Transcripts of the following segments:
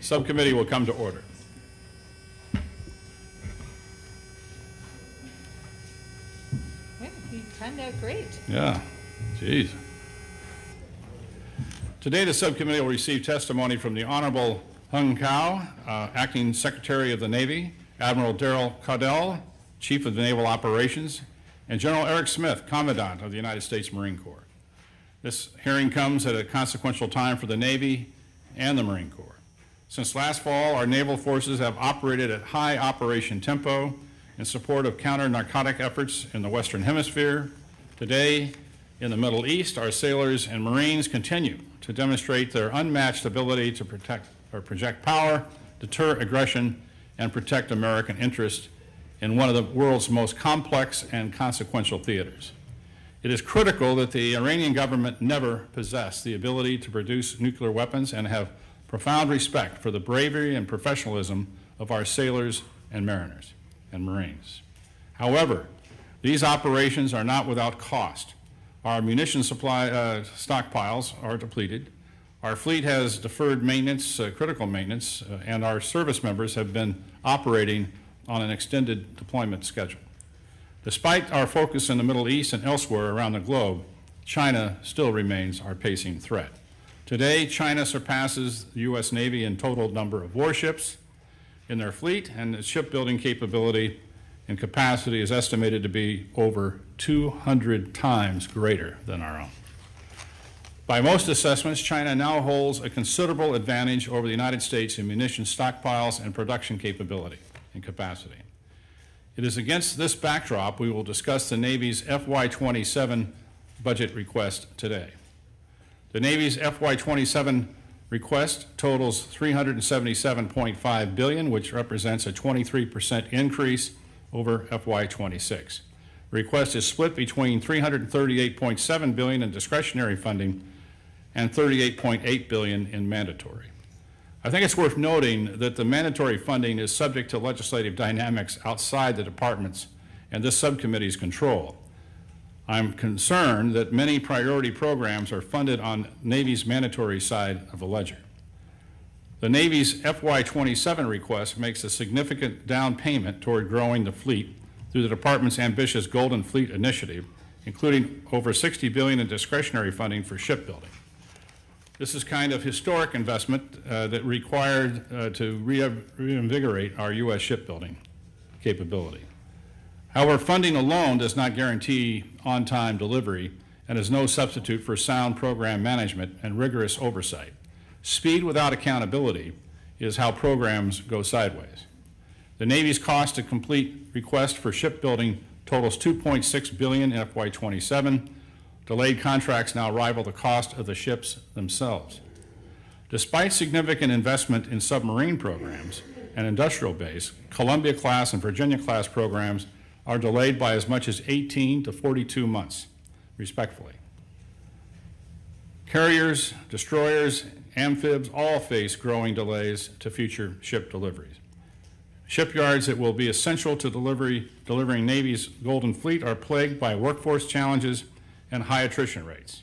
Subcommittee will come to order. Yeah, you timed out great. Yeah, geez. Today, the subcommittee will receive testimony from the Honorable Hung Cao, Acting Secretary of the Navy, Admiral Daryl Caudle, Chief of the Naval Operations, and General Eric Smith, Commandant of the United States Marine Corps. This hearing comes at a consequential time for the Navy and the Marine Corps. Since last fall, our naval forces have operated at high operation tempo in support of counter-narcotic efforts in the Western Hemisphere. Today, in the Middle East, our sailors and Marines continue to demonstrate their unmatched ability to project power, deter aggression, and protect American interests in one of the world's most complex and consequential theaters. It is critical that the Iranian government never possess the ability to produce nuclear weapons and have profound respect for the bravery and professionalism of our sailors and mariners and Marines. However, these operations are not without cost. Our munition supply stockpiles are depleted. Our fleet has deferred maintenance, critical maintenance, and our service members have been operating on an extended deployment schedule. Despite our focus in the Middle East and elsewhere around the globe, China still remains our pacing threat. Today, China surpasses the U.S. Navy in total number of warships in their fleet, and its shipbuilding capability and capacity is estimated to be over 200 times greater than our own. By most assessments, China now holds a considerable advantage over the United States in munition stockpiles and production capability and capacity. It is against this backdrop we will discuss the Navy's FY27 budget request today. The Navy's FY27 request totals $377.5 billion, which represents a 23% increase over FY26. The request is split between $338.7 billion in discretionary funding and $38.8 billion in mandatory. I think it's worth noting that the mandatory funding is subject to legislative dynamics outside the department's and this subcommittee's control. I'm concerned that many priority programs are funded on Navy's mandatory side of the ledger. The Navy's FY27 request makes a significant down payment toward growing the fleet through the department's ambitious Golden Fleet initiative, including over $60 billion in discretionary funding for shipbuilding. This is kind of historic investment that required to reinvigorate our U.S. shipbuilding capability. However, funding alone does not guarantee on-time delivery and is no substitute for sound program management and rigorous oversight. Speed without accountability is how programs go sideways. The Navy's cost to complete request for shipbuilding totals $2.6 billion in FY27. Delayed contracts now rival the cost of the ships themselves. Despite significant investment in submarine programs and industrial base, Columbia-class and Virginia-class programs are delayed by as much as 18 to 42 months, respectively. Carriers, destroyers, amphibs all face growing delays to future ship deliveries. Shipyards that will be essential to delivering Navy's Golden Fleet are plagued by workforce challenges and high attrition rates.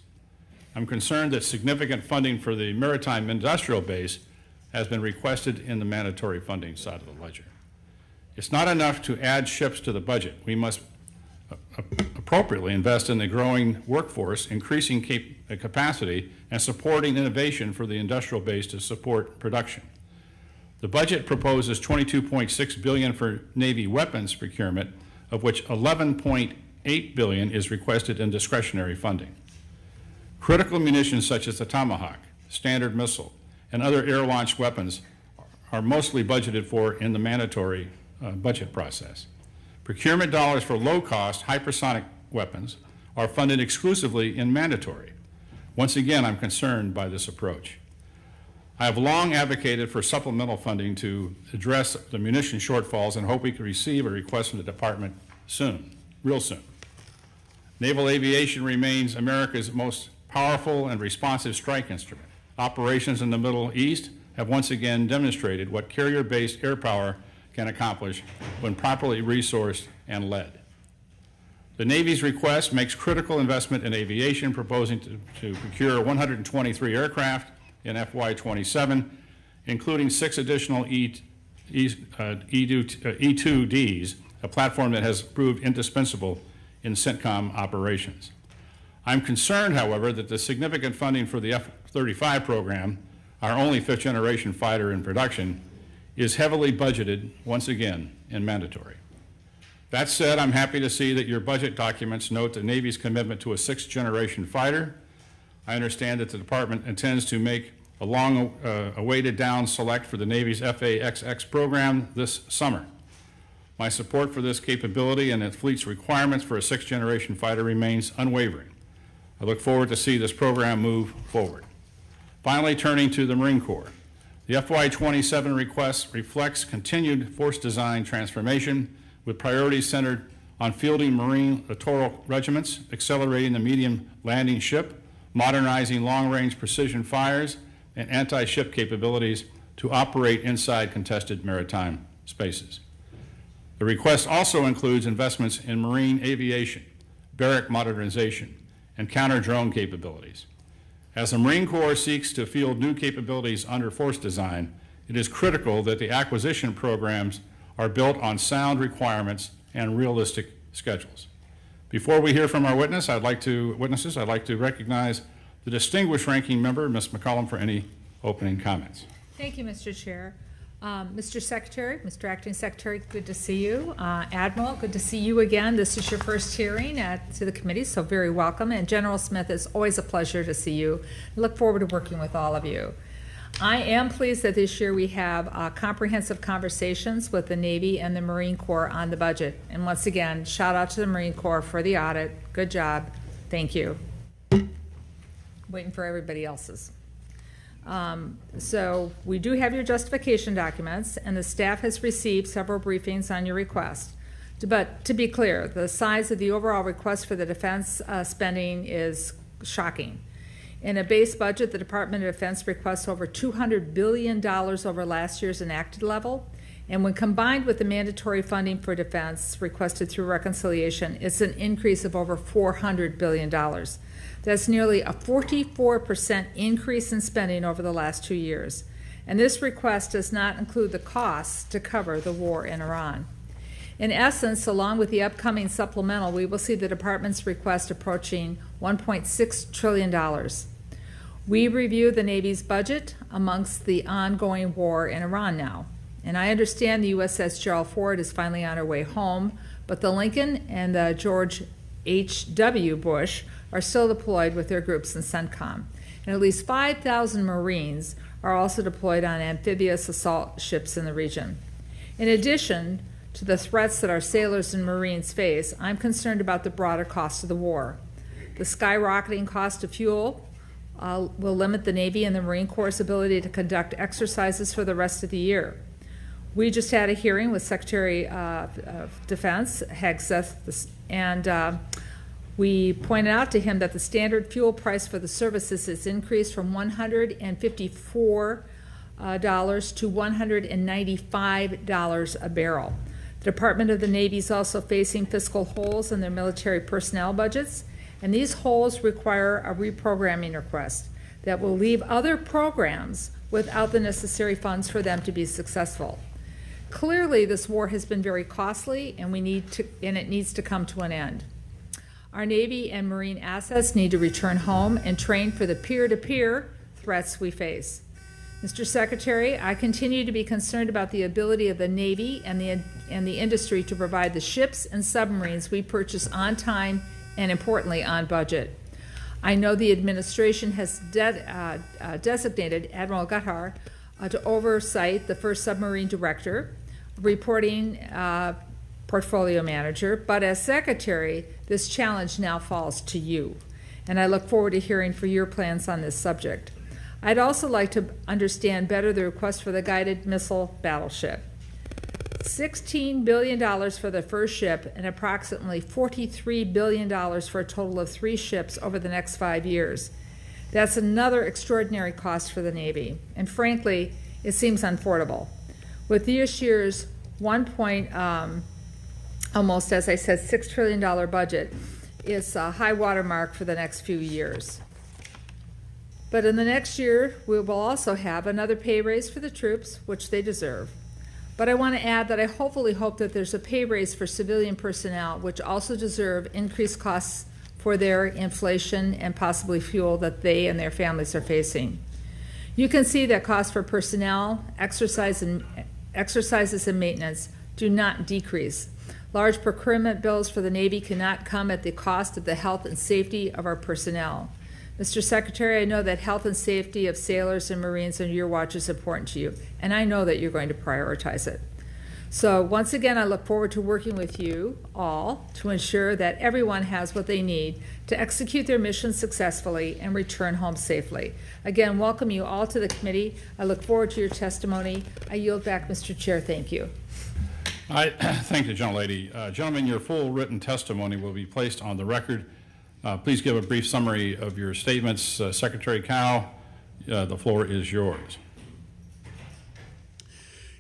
I'm concerned that significant funding for the maritime industrial base has been requested in the mandatory funding side of the ledger. It's not enough to add ships to the budget. We must appropriately invest in the growing workforce, increasing capacity, and supporting innovation for the industrial base to support production. The budget proposes $22.6 billion for Navy weapons procurement, of which $11.8 billion is requested in discretionary funding. Critical munitions such as the Tomahawk, Standard Missile, and other air-launched weapons are mostly budgeted for in the mandatory budget process. Procurement dollars for low-cost hypersonic weapons are funded exclusively in mandatory. Once again, I'm concerned by this approach. I have long advocated for supplemental funding to address the munition shortfalls and hope we can receive a request from the department soon, real soon. Naval aviation remains America's most powerful and responsive strike instrument. Operations in the Middle East have once again demonstrated what carrier-based air power can accomplish when properly resourced and led. The Navy's request makes critical investment in aviation, proposing to procure 123 aircraft in FY27 including 6 additional E2Ds, a platform that has proved indispensable in CENTCOM operations. I'm concerned, however, that the significant funding for the F-35 program, our only 5th-generation fighter in production, is heavily budgeted, once again, and mandatory. That said, I'm happy to see that your budget documents note the Navy's commitment to a 6th-generation fighter. I understand that the Department intends to make a long-awaited down select for the Navy's FA-XX program this summer. My support for this capability and the fleet's requirements for a 6th-generation fighter remains unwavering. I look forward to see this program move forward. Finally, turning to the Marine Corps. The FY27 request reflects continued force design transformation with priorities centered on fielding Marine littoral regiments, accelerating the medium landing ship, modernizing long-range precision fires, and anti-ship capabilities to operate inside contested maritime spaces. The request also includes investments in marine aviation, barrack modernization, and counter-drone capabilities. As the Marine Corps seeks to field new capabilities under force design, it is critical that the acquisition programs are built on sound requirements and realistic schedules. Before we hear from our witnesses, I'd like to recognize the distinguished ranking member, Ms. McCollum, for any opening comments. Thank you, Mr. Chair. Mr. Secretary, Mr. Acting Secretary, good to see you. Admiral, good to see you again. This is your first hearing to the committee, so very welcome. And General Smith, it's always a pleasure to see you. I look forward to working with all of you. I am pleased that this year we have comprehensive conversations with the Navy and the Marine Corps on the budget. And once again, shout out to the Marine Corps for the audit. Good job. Thank you. Waiting for everybody else's. So we do have your justification documents, and the staff has received several briefings on your request. But to be clear, the size of the overall request for the defense spending is shocking. In a base budget, the Department of Defense requests over $200 billion over last year's enacted level, and when combined with the mandatory funding for defense requested through reconciliation, it's an increase of over $400 billion. That's nearly a 44% increase in spending over the last 2 years. And this request does not include the costs to cover the war in Iran. In essence, along with the upcoming supplemental, we will see the department's request approaching $1.6 trillion. We review the Navy's budget amongst the ongoing war in Iran now. And I understand the USS Gerald Ford is finally on her way home, but the Lincoln and the George H.W. Bush are still deployed with their groups in CENTCOM. And at least 5,000 Marines are also deployed on amphibious assault ships in the region. In addition to the threats that our sailors and Marines face, I'm concerned about the broader cost of the war. The skyrocketing cost of fuel will limit the Navy and the Marine Corps' ability to conduct exercises for the rest of the year. We just had a hearing with Secretary of Defense Hegseth, and we pointed out to him that the standard fuel price for the services has increased from $154 to $195 a barrel. The Department of the Navy is also facing fiscal holes in their military personnel budgets, and these holes require a reprogramming request that will leave other programs without the necessary funds for them to be successful. Clearly, this war has been very costly, and it needs to come to an end. Our Navy and Marine assets need to return home and train for the peer-to-peer threats we face. Mr. Secretary, I continue to be concerned about the ability of the Navy and the industry to provide the ships and submarines we purchase on time and, importantly, on budget. I know the administration has designated Admiral Gutthar to oversight the first submarine director, reporting portfolio manager, but as secretary, this challenge now falls to you, and I look forward to hearing for your plans on this subject. I'd also like to understand better the request for the guided missile battleship. $16 billion for the first ship and approximately $43 billion for a total of 3 ships over the next 5 years. That's another extraordinary cost for the Navy, and frankly, it seems unaffordable. With this year's almost, as I said, $6 trillion budget, is a high water mark for the next few years. But in the next year, we will also have another pay raise for the troops, which they deserve. But I want to add that I hopefully hope that there's a pay raise for civilian personnel, which also deserve increased costs for their inflation and possibly fuel that they and their families are facing. You can see that costs for personnel, exercises and maintenance do not decrease. Large procurement bills for the Navy cannot come at the cost of the health and safety of our personnel. Mr. Secretary, I know that health and safety of sailors and Marines on your watch is important to you, and I know that you're going to prioritize it. So once again, I look forward to working with you all to ensure that everyone has what they need to execute their mission successfully and return home safely. Again, welcome you all to the committee. I look forward to your testimony. I yield back, Mr. Chair. Thank you. Thank you, gentlelady. Gentlemen, your full written testimony will be placed on the record. Please give a brief summary of your statements. Secretary Cao, the floor is yours.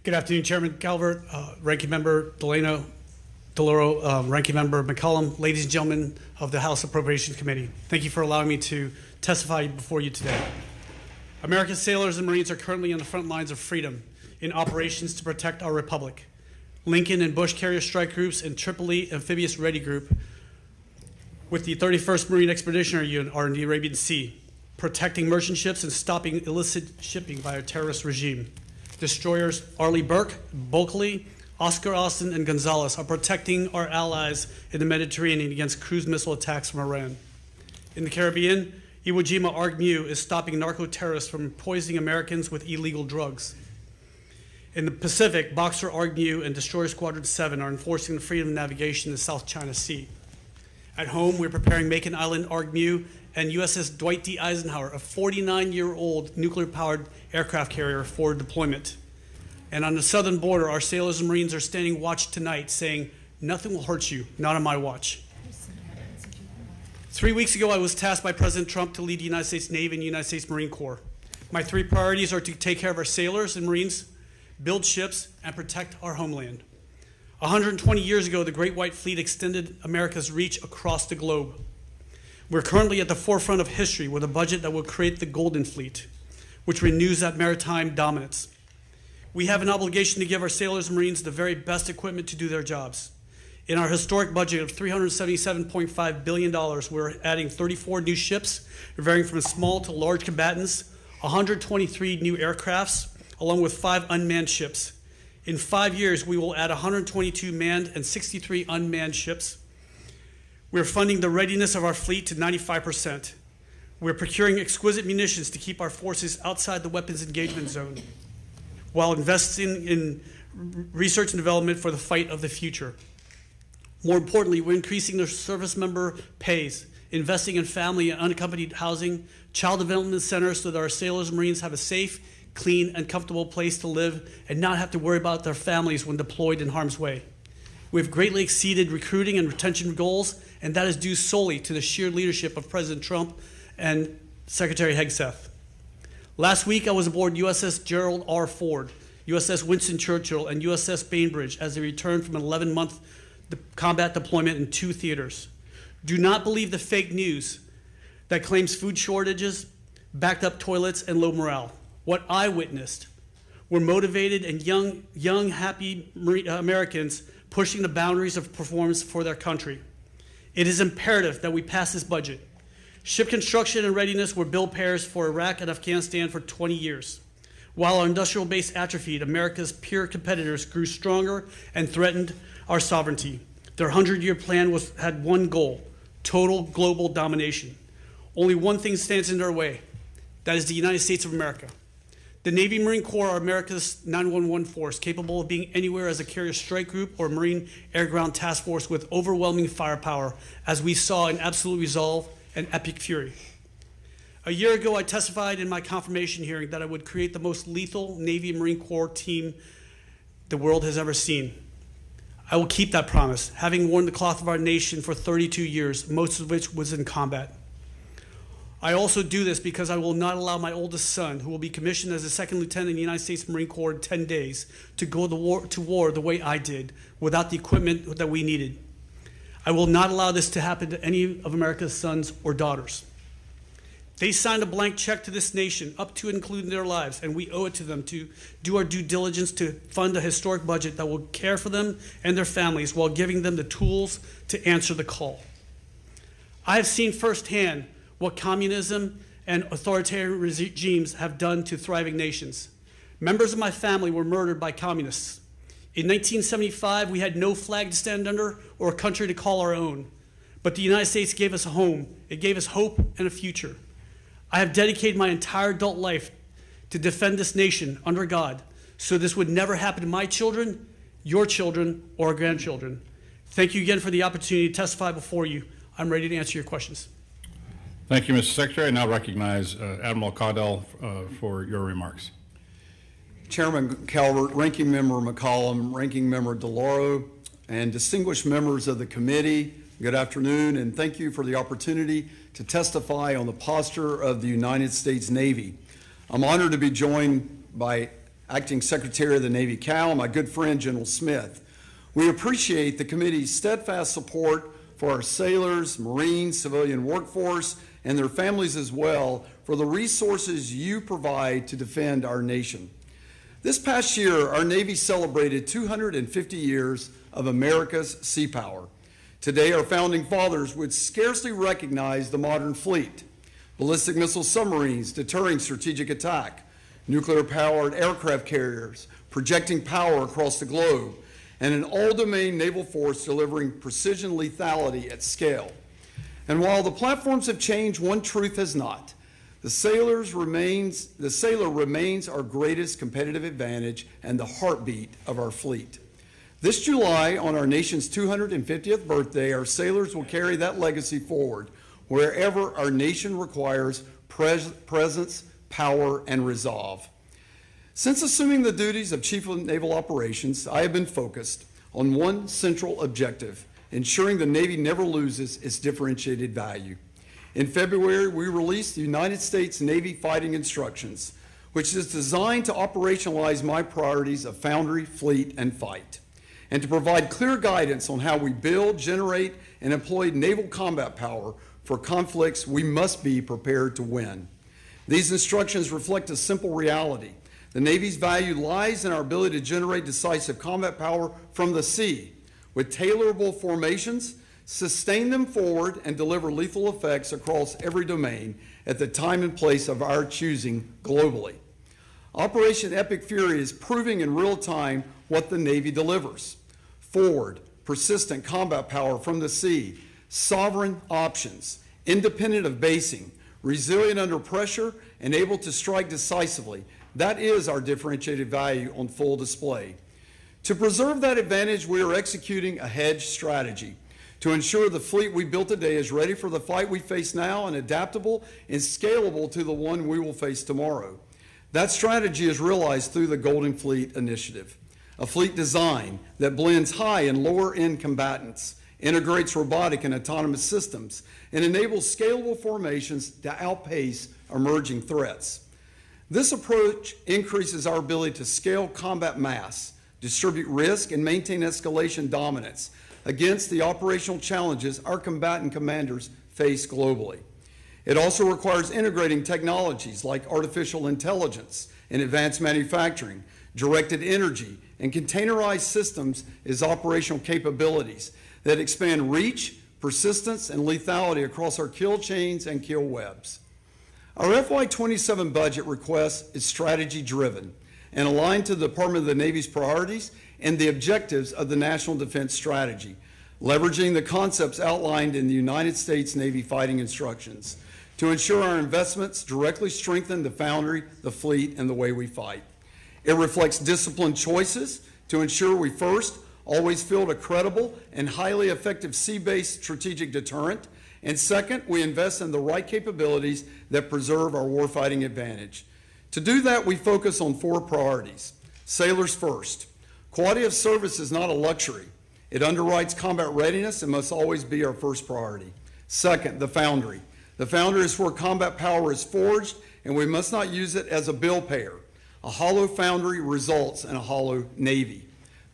Good afternoon, Chairman Calvert, Ranking Member DeLoro, Ranking Member McCollum, ladies and gentlemen of the House Appropriations Committee. Thank you for allowing me to testify before you today. America's sailors and Marines are currently on the front lines of freedom in operations to protect our republic. Lincoln and Bush Carrier Strike Groups and Tripoli Amphibious Ready Group with the 31st Marine Expeditionary Unit are in the Arabian Sea, protecting merchant ships and stopping illicit shipping by a terrorist regime. Destroyers Arleigh Burke, Bulkley, Oscar Austin, and Gonzalez are protecting our allies in the Mediterranean against cruise missile attacks from Iran. In the Caribbean, Iwo Jima ARG-MU is stopping narco-terrorists from poisoning Americans with illegal drugs. In the Pacific, Boxer ARG-MU and Destroyer Squadron 7 are enforcing the freedom of navigation in the South China Sea. At home, we're preparing Macon Island ARG-MU and USS Dwight D. Eisenhower, a 49-year-old nuclear-powered aircraft carrier, for deployment. And on the southern border, our sailors and Marines are standing watch tonight saying, "Nothing will hurt you, not on my watch." 3 weeks ago, I was tasked by President Trump to lead the United States Navy and the United States Marine Corps. My three priorities are to take care of our sailors and Marines, build ships, and protect our homeland. 120 years ago, the Great White Fleet extended America's reach across the globe. We're currently at the forefront of history with a budget that will create the Golden Fleet, which renews that maritime dominance. We have an obligation to give our sailors and Marines the very best equipment to do their jobs. In our historic budget of $377.5 billion, we're adding 34 new ships, varying from small to large combatants, 123 new aircrafts, along with 5 unmanned ships. In 5 years, we will add 122 manned and 63 unmanned ships. We're funding the readiness of our fleet to 95%. We're procuring exquisite munitions to keep our forces outside the weapons engagement zone, while investing in research and development for the fight of the future. More importantly, we're increasing their service member pays, investing in family and unaccompanied housing, child development centers so that our sailors and Marines have a safe, clean, and comfortable place to live and not have to worry about their families when deployed in harm's way. We've greatly exceeded recruiting and retention goals, and that is due solely to the sheer leadership of President Trump and Secretary Hegseth. Last week, I was aboard USS Gerald R. Ford, USS Winston Churchill, and USS Bainbridge as they returned from an 11-month combat deployment in 2 theaters. Do not believe the fake news that claims food shortages, backed up toilets, and low morale. What I witnessed were motivated and young, happy Americans pushing the boundaries of performance for their country. It is imperative that we pass this budget. Ship construction and readiness were bill payers for Iraq and Afghanistan for 20 years. While our industrial base atrophied, America's peer competitors grew stronger and threatened our sovereignty. Their 100-year plan had one goal: total global domination. Only one thing stands in their way. That is the United States of America. The Navy Marine Corps are America's 911 force, capable of being anywhere as a carrier strike group or Marine Air Ground Task Force with overwhelming firepower, as we saw in Absolute Resolve and Epic Fury. A year ago, I testified in my confirmation hearing that I would create the most lethal Navy and Marine Corps team the world has ever seen. I will keep that promise, having worn the cloth of our nation for 32 years, most of which was in combat. I also do this because I will not allow my oldest son, who will be commissioned as a second lieutenant in the United States Marine Corps in 10 days, to go to war the way I did, without the equipment that we needed. I will not allow this to happen to any of America's sons or daughters. They signed a blank check to this nation, up to and including their lives, and we owe it to them to do our due diligence to fund a historic budget that will care for them and their families while giving them the tools to answer the call. I have seen firsthand what communism and authoritarian regimes have done to thriving nations. Members of my family were murdered by communists. In 1975, we had no flag to stand under or a country to call our own. But the United States gave us a home. It gave us hope and a future. I have dedicated my entire adult life to defend this nation under God, so this would never happen to my children, your children, or grandchildren. Thank you again for the opportunity to testify before you. I'm ready to answer your questions. Thank you, Mr. Secretary. I now recognize Admiral Caudle for your remarks. Chairman Calvert, Ranking Member McCollum, Ranking Member DeLauro, and distinguished members of the committee, good afternoon, and thank you for the opportunity to testify on the posture of the United States Navy. I'm honored to be joined by Acting Secretary of the Navy Cal, my good friend General Smith. We appreciate the committee's steadfast support for our sailors, Marines, civilian workforce, and their families as well for the resources you provide to defend our nation. This past year, our Navy celebrated 250 years of America's sea power. Today, our founding fathers would scarcely recognize the modern fleet, ballistic missile submarines deterring strategic attack, nuclear-powered aircraft carriers projecting power across the globe, and an all-domain naval force delivering precision lethality at scale. And while the platforms have changed, one truth has not. The sailor remains our greatest competitive advantage and the heartbeat of our fleet. This July, on our nation's 250th birthday, our sailors will carry that legacy forward wherever our nation requires presence, power, and resolve. Since assuming the duties of Chief of Naval Operations, I have been focused on one central objective: ensuring the Navy never loses its differentiated value. In February, we released the United States Navy Fighting Instructions, which is designed to operationalize my priorities of foundry, fleet, and fight, and to provide clear guidance on how we build, generate, and employ naval combat power for conflicts we must be prepared to win. These instructions reflect a simple reality. The Navy's value lies in our ability to generate decisive combat power from the sea, with tailorable formations, sustain them forward, and deliver lethal effects across every domain at the time and place of our choosing globally. Operation Epic Fury is proving in real time what the Navy delivers: forward, persistent combat power from the sea, sovereign options, independent of basing, resilient under pressure, and able to strike decisively. That is our differentiated value on full display. To preserve that advantage, we are executing a hedge strategy to ensure the fleet we built today is ready for the fight we face now and adaptable and scalable to the one we will face tomorrow. That strategy is realized through the Golden Fleet Initiative, a fleet design that blends high and lower-end combatants, integrates robotic and autonomous systems, and enables scalable formations to outpace emerging threats. This approach increases our ability to scale combat mass, distribute risk, and maintain escalation dominance against the operational challenges our combatant commanders face globally. It also requires integrating technologies like artificial intelligence and advanced manufacturing, directed energy, and containerized systems as operational capabilities that expand reach, persistence, and lethality across our kill chains and kill webs. Our FY27 budget request is strategy-driven and aligned to the Department of the Navy's priorities and the objectives of the National Defense Strategy, leveraging the concepts outlined in the United States Navy Fighting Instructions to ensure our investments directly strengthen the foundry, the fleet, and the way we fight. It reflects disciplined choices to ensure we first always field a credible and highly effective sea-based strategic deterrent, and second, we invest in the right capabilities that preserve our warfighting advantage. To do that, we focus on four priorities. Sailors first. Quality of service is not a luxury. It underwrites combat readiness and must always be our first priority. Second, the foundry. The foundry is where combat power is forged, and we must not use it as a bill payer. A hollow foundry results in a hollow Navy.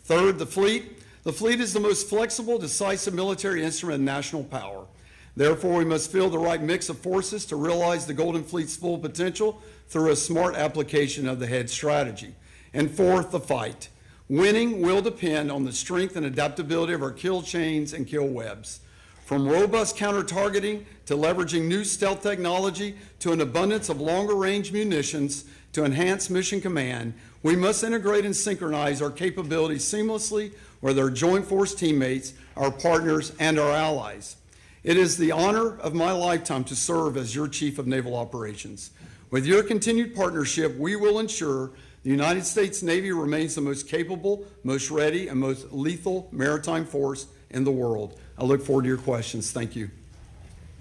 Third, the fleet. The fleet is the most flexible, decisive military instrument of national power. Therefore, we must field the right mix of forces to realize the Golden Fleet's full potential through a smart application of the HEAD strategy. And fourth, the fight. Winning will depend on the strength and adaptability of our kill chains and kill webs. From robust counter-targeting to leveraging new stealth technology to an abundance of longer-range munitions to enhance mission command, we must integrate and synchronize our capabilities seamlessly with our joint force teammates, our partners, and our allies. It is the honor of my lifetime to serve as your Chief of Naval Operations. With your continued partnership, we will ensure the United States Navy remains the most capable, most ready, and most lethal maritime force in the world. I look forward to your questions. Thank you.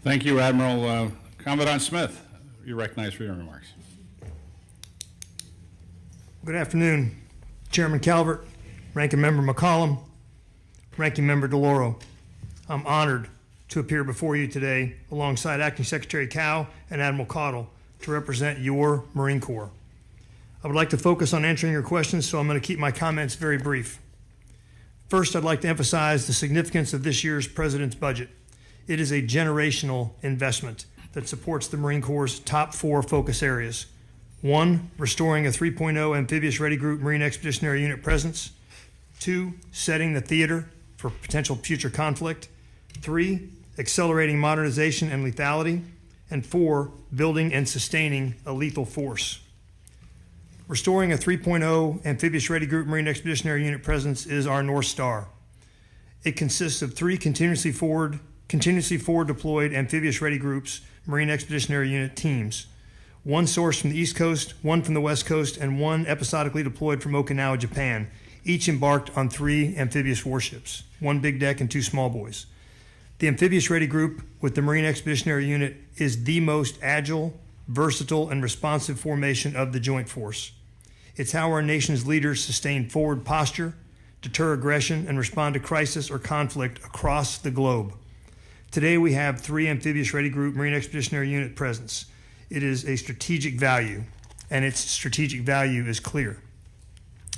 Thank you, Admiral. Commandant Smith, you're recognized for your remarks. Good afternoon, Chairman Calvert, Ranking Member McCollum, Ranking Member DeLauro. I'm honored to appear before you today alongside Acting Secretary Cao and Admiral Caudle to represent your Marine Corps. I would like to focus on answering your questions, so I'm going to keep my comments very brief. First, I'd like to emphasize the significance of this year's President's budget. It is a generational investment that supports the Marine Corps' top 4 focus areas. 1, restoring a 3.0 amphibious ready group Marine Expeditionary Unit presence. 2, setting the theater for potential future conflict. 3, accelerating modernization and lethality. And 4, building and sustaining a lethal force. Restoring a 3.0 amphibious ready group Marine Expeditionary Unit presence is our North Star. It consists of 3 continuously forward deployed amphibious ready groups Marine Expeditionary Unit teams. 1 sourced from the East Coast, 1 from the West Coast, and 1 episodically deployed from Okinawa, Japan, each embarked on 3 amphibious warships, 1 big deck and 2 small boys. The amphibious ready group with the Marine Expeditionary Unit is the most agile, versatile, and responsive formation of the Joint Force. It's how our nation's leaders sustain forward posture, deter aggression, and respond to crisis or conflict across the globe. Today we have 3 amphibious ready group Marine Expeditionary Unit presence. It is a strategic value, and its strategic value is clear.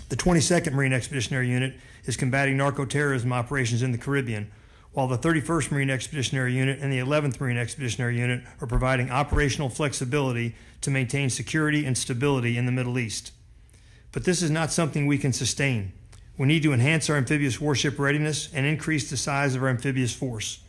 The 22nd Marine Expeditionary Unit is combating narco-terrorism operations in the Caribbean, while the 31st Marine Expeditionary Unit and the 11th Marine Expeditionary Unit are providing operational flexibility to maintain security and stability in the Middle East. But this is not something we can sustain. We need to enhance our amphibious warship readiness and increase the size of our amphibious force.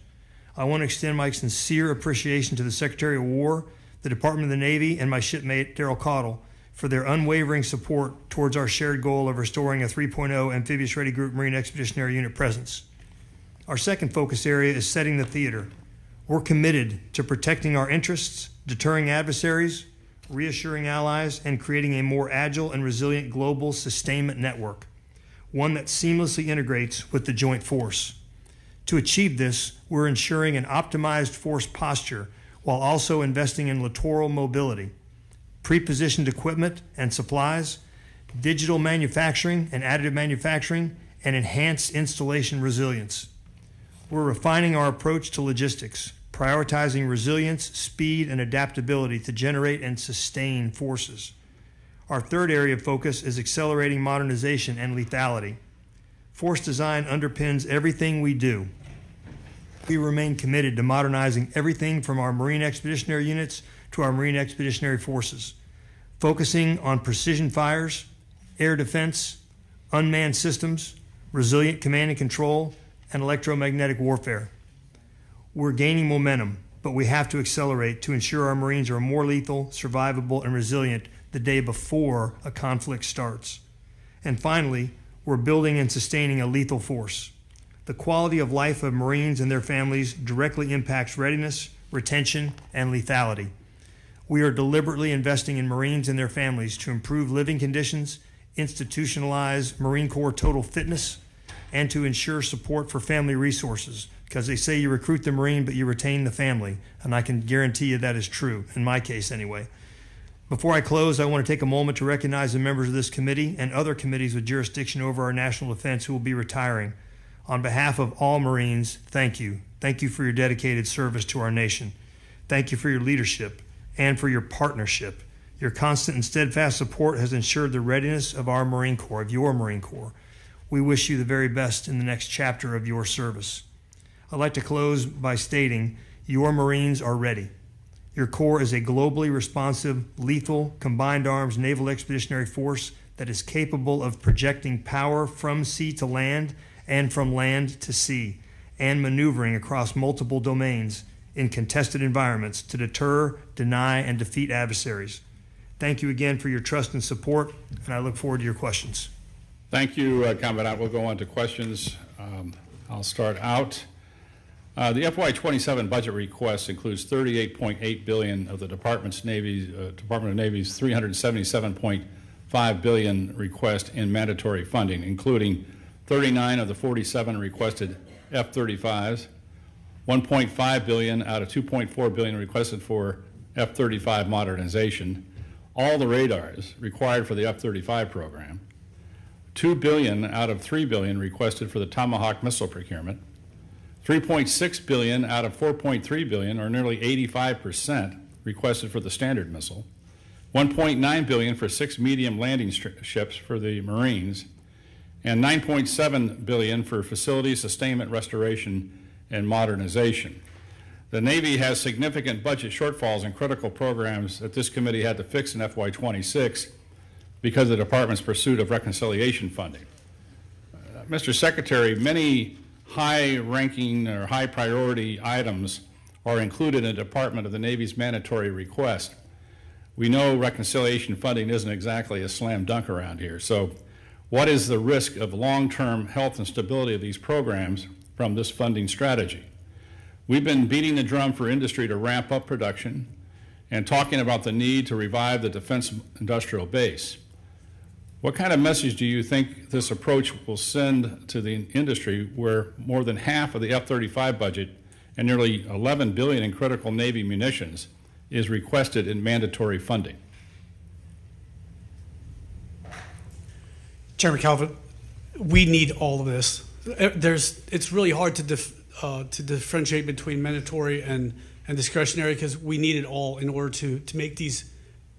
I want to extend my sincere appreciation to the Secretary of War, the Department of the Navy, and my shipmate, Daryl Caudle, for their unwavering support towards our shared goal of restoring a 3.0 amphibious ready group Marine Expeditionary Unit presence. Our second focus area is setting the theater. We're committed to protecting our interests, deterring adversaries, reassuring allies, and creating a more agile and resilient global sustainment network, one that seamlessly integrates with the joint force. To achieve this, we're ensuring an optimized force posture while also investing in littoral mobility, pre-positioned equipment and supplies, digital manufacturing and additive manufacturing, and enhanced installation resilience. We're refining our approach to logistics, prioritizing resilience, speed, and adaptability to generate and sustain forces. Our third area of focus is accelerating modernization and lethality. Force design underpins everything we do. We remain committed to modernizing everything from our Marine Expeditionary Units to our Marine Expeditionary Forces, focusing on precision fires, air defense, unmanned systems, resilient command and control, and electromagnetic warfare. We're gaining momentum, but we have to accelerate to ensure our Marines are more lethal, survivable, and resilient the day before a conflict starts. And finally, we're building and sustaining a lethal force. The quality of life of Marines and their families directly impacts readiness, retention, and lethality. We are deliberately investing in Marines and their families to improve living conditions, institutionalize Marine Corps total fitness, and to ensure support for family resources, because they say you recruit the Marine, but you retain the family, and I can guarantee you that is true, in my case anyway. Before I close, I want to take a moment to recognize the members of this committee and other committees with jurisdiction over our national defense who will be retiring. On behalf of all Marines, thank you. Thank you for your dedicated service to our nation. Thank you for your leadership and for your partnership. Your constant and steadfast support has ensured the readiness of our Marine Corps, of your Marine Corps. We wish you the very best in the next chapter of your service. I'd like to close by stating your Marines are ready. Your Corps is a globally responsive, lethal, combined arms naval expeditionary force that is capable of projecting power from sea to land and from land to sea, and maneuvering across multiple domains in contested environments to deter, deny, and defeat adversaries. Thank you again for your trust and support, and I look forward to your questions. Thank you, Commandant. We'll go on to questions. I'll start out. The FY27 budget request includes $38.8 billion of the Department of Navy's $377.5 billion request in mandatory funding, including 39 of the 47 requested F-35s, $1.5 billion out of $2.4 billion requested for F-35 modernization, all the radars required for the F-35 program, $2 billion out of $3 billion requested for the Tomahawk missile procurement, $3.6 billion out of $4.3 billion, or nearly 85%, requested for the Standard missile, $1.9 billion for 6 medium landing ships for the Marines, and $9.7 billion for facility sustainment, restoration, and modernization. The Navy has significant budget shortfalls in critical programs that this committee had to fix in FY26 because of the Department's pursuit of reconciliation funding. Mr. Secretary, many high-ranking or high-priority items are included in the Department of the Navy's mandatory request. We know reconciliation funding isn't exactly a slam dunk around here, so what is the risk of long-term health and stability of these programs from this funding strategy? We've been beating the drum for industry to ramp up production and talking about the need to revive the defense industrial base. What kind of message do you think this approach will send to the industry where more than half of the F-35 budget and nearly $11 billion in critical Navy munitions is requested in mandatory funding? Chairman Calvert, we need all of this. It's really hard to differentiate between mandatory and discretionary because we need it all in order to make these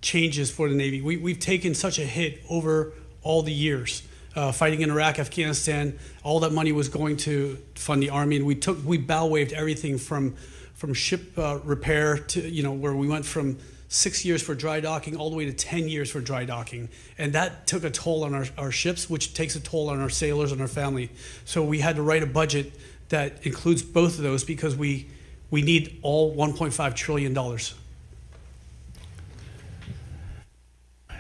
changes for the Navy. We've taken such a hit over all the years. Fighting in Iraq, Afghanistan, all that money was going to fund the Army, and we bow waved everything from ship repair to, where we went from 6 years for dry docking all the way to 10 years for dry docking. And that took a toll on our ships, which takes a toll on our sailors and our family. So we had to write a budget that includes both of those because we need all $1.5 trillion.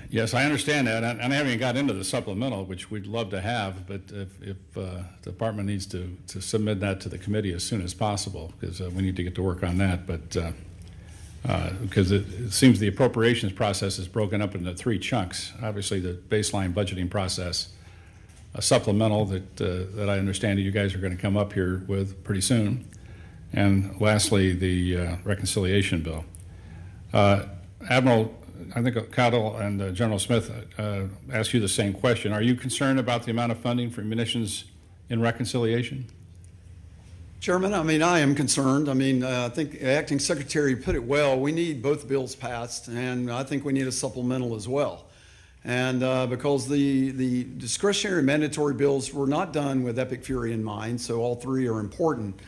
Yes, I understand that, and I haven't got into the supplemental, which we'd love to have, but if the department needs to submit that to the committee as soon as possible, because we need to get to work on that, but because it seems the appropriations process is broken up into 3 chunks. Obviously, the baseline budgeting process, a supplemental that I understand you guys are going to come up here with pretty soon, and lastly, the reconciliation bill. Admiral, I think Caudle and General Smith asked you the same question. Are you concerned about the amount of funding for munitions in reconciliation? Chairman, I am concerned. I think the Acting Secretary put it well. We need both bills passed, and I think we need a supplemental as well. And because the discretionary mandatory bills were not done with Epic Fury in mind, so all 3 are important.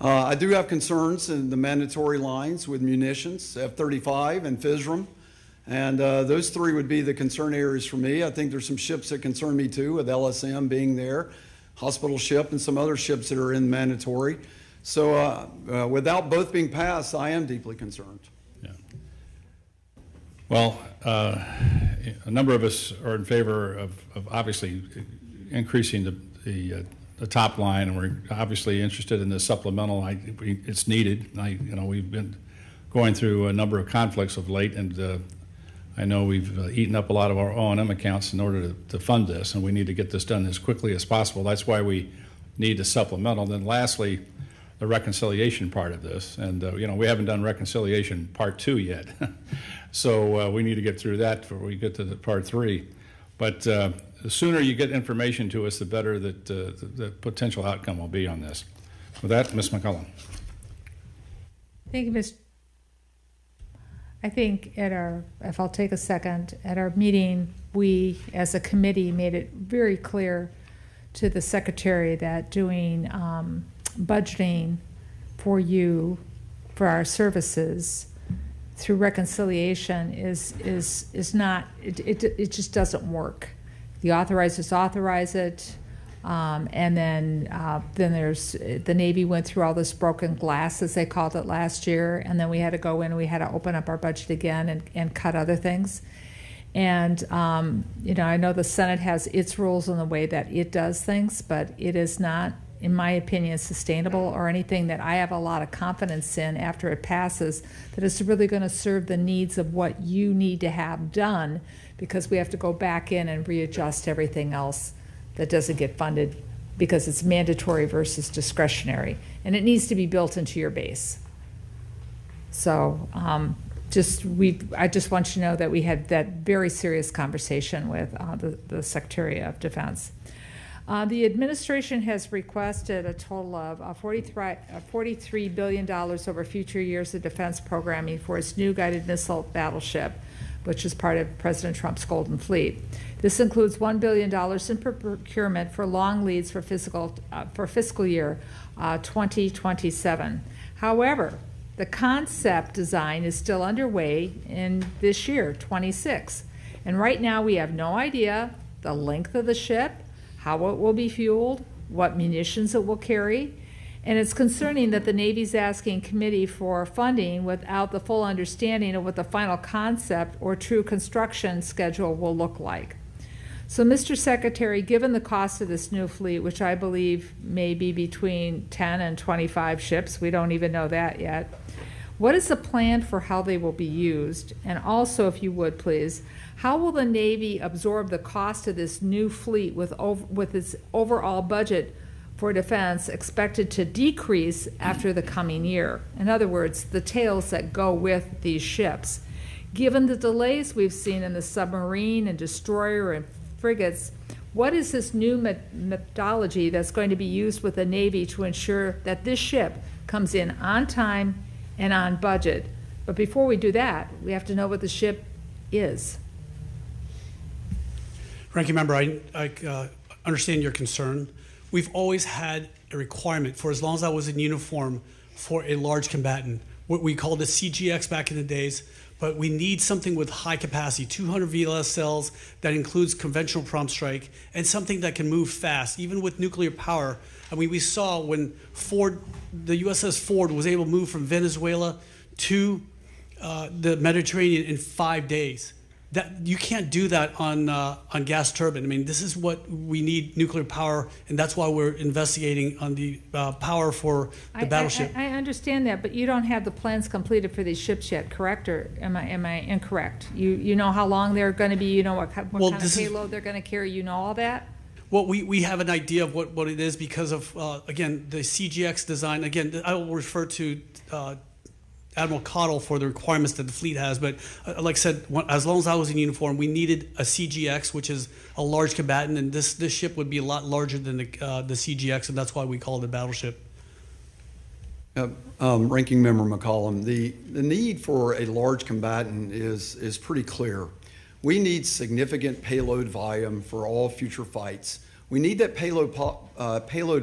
I do have concerns in the mandatory lines with munitions, F-35 and FISRM. And those 3 would be the concern areas for me. I think there's some ships that concern me too, with LSM being there, hospital ship, and some other ships that are in mandatory. So without both being passed, I am deeply concerned. Yeah. Well, a number of us are in favor of obviously increasing the top line, and we're obviously interested in the supplemental. It's needed. We've been going through a number of conflicts of late, and I know we've eaten up a lot of our O&M accounts in order to fund this, and we need to get this done as quickly as possible. That's why we need a supplemental. Then lastly, the reconciliation part of this. And, we haven't done reconciliation part 2 yet. So we need to get through that before we get to the part 3. But the sooner you get information to us, the better that the potential outcome will be on this. With that, Ms. McCollum. Thank you, Ms. I think if I'll take a second, at our meeting, we as a committee made it very clear to the Secretary that doing budgeting for you for our services through reconciliation is not, it just doesn't work. The authorizers authorize it, and then there's, the Navy went through all this broken glass, as they called it last year, and then we had to go in and we had to open up our budget again and cut other things. And, I know the Senate has its rules in the way that it does things, but it is not, in my opinion, sustainable or anything that I have a lot of confidence in after it passes, that it's really going to serve the needs of what you need to have done, because we have to go back in and readjust everything else that doesn't get funded because it's mandatory versus discretionary. And it needs to be built into your base. So I just want you to know that we had that very serious conversation with the Secretary of Defense. The administration has requested a total of $43 billion over future years of defense programming for its new guided missile battleship, which is part of President Trump's Golden Fleet. This includes $1 billion in procurement for long leads for fiscal year 2027. However, the concept design is still underway in this year, 26. And right now we have no idea the length of the ship, how it will be fueled, what munitions it will carry. And it's concerning that the Navy's asking committee for funding without the full understanding of what the final concept or true construction schedule will look like. So, Mr. Secretary, given the cost of this new fleet, which I believe may be between 10 and 25 ships, we don't even know that yet, what is the plan for how they will be used? And also, if you would please, how will the Navy absorb the cost of this new fleet with its overall budget for defense expected to decrease after the coming year? In other words, the tails that go with these ships. Given the delays we've seen in the submarine and destroyer and frigates, what is this new methodology that's going to be used with the Navy to ensure that this ship comes in on time and on budget? But before we do that, we have to know what the ship is. Ranking Member, I understand your concern. We've always had a requirement for as long as I was in uniform for a large combatant. What we called a CGX back in the days, but we need something with high capacity, 200 VLS cells that includes conventional prompt strike, and something that can move fast, even with nuclear power. I mean, we saw when the USS Ford was able to move from Venezuela to the Mediterranean in 5 days. That you can't do that on gas turbine. I mean, this is what we need, nuclear power, and that's why we're investigating on the power for the battleship. I understand that, but you don't have the plans completed for these ships yet, correct? Or am I incorrect? You know how long they're going to be. You know what kind of payload they're going to carry. You know all that. Well, we have an idea of what it is because of again the CGX design. Again, I will refer to Admiral Caudle for the requirements that the fleet has, but like I said, as long as I was in uniform, we needed a CGX, which is a large combatant, and this ship would be a lot larger than the CGX, and that's why we call it a battleship. Ranking Member McCollum, the need for a large combatant is pretty clear. We need significant payload volume for all future fights. We need that payload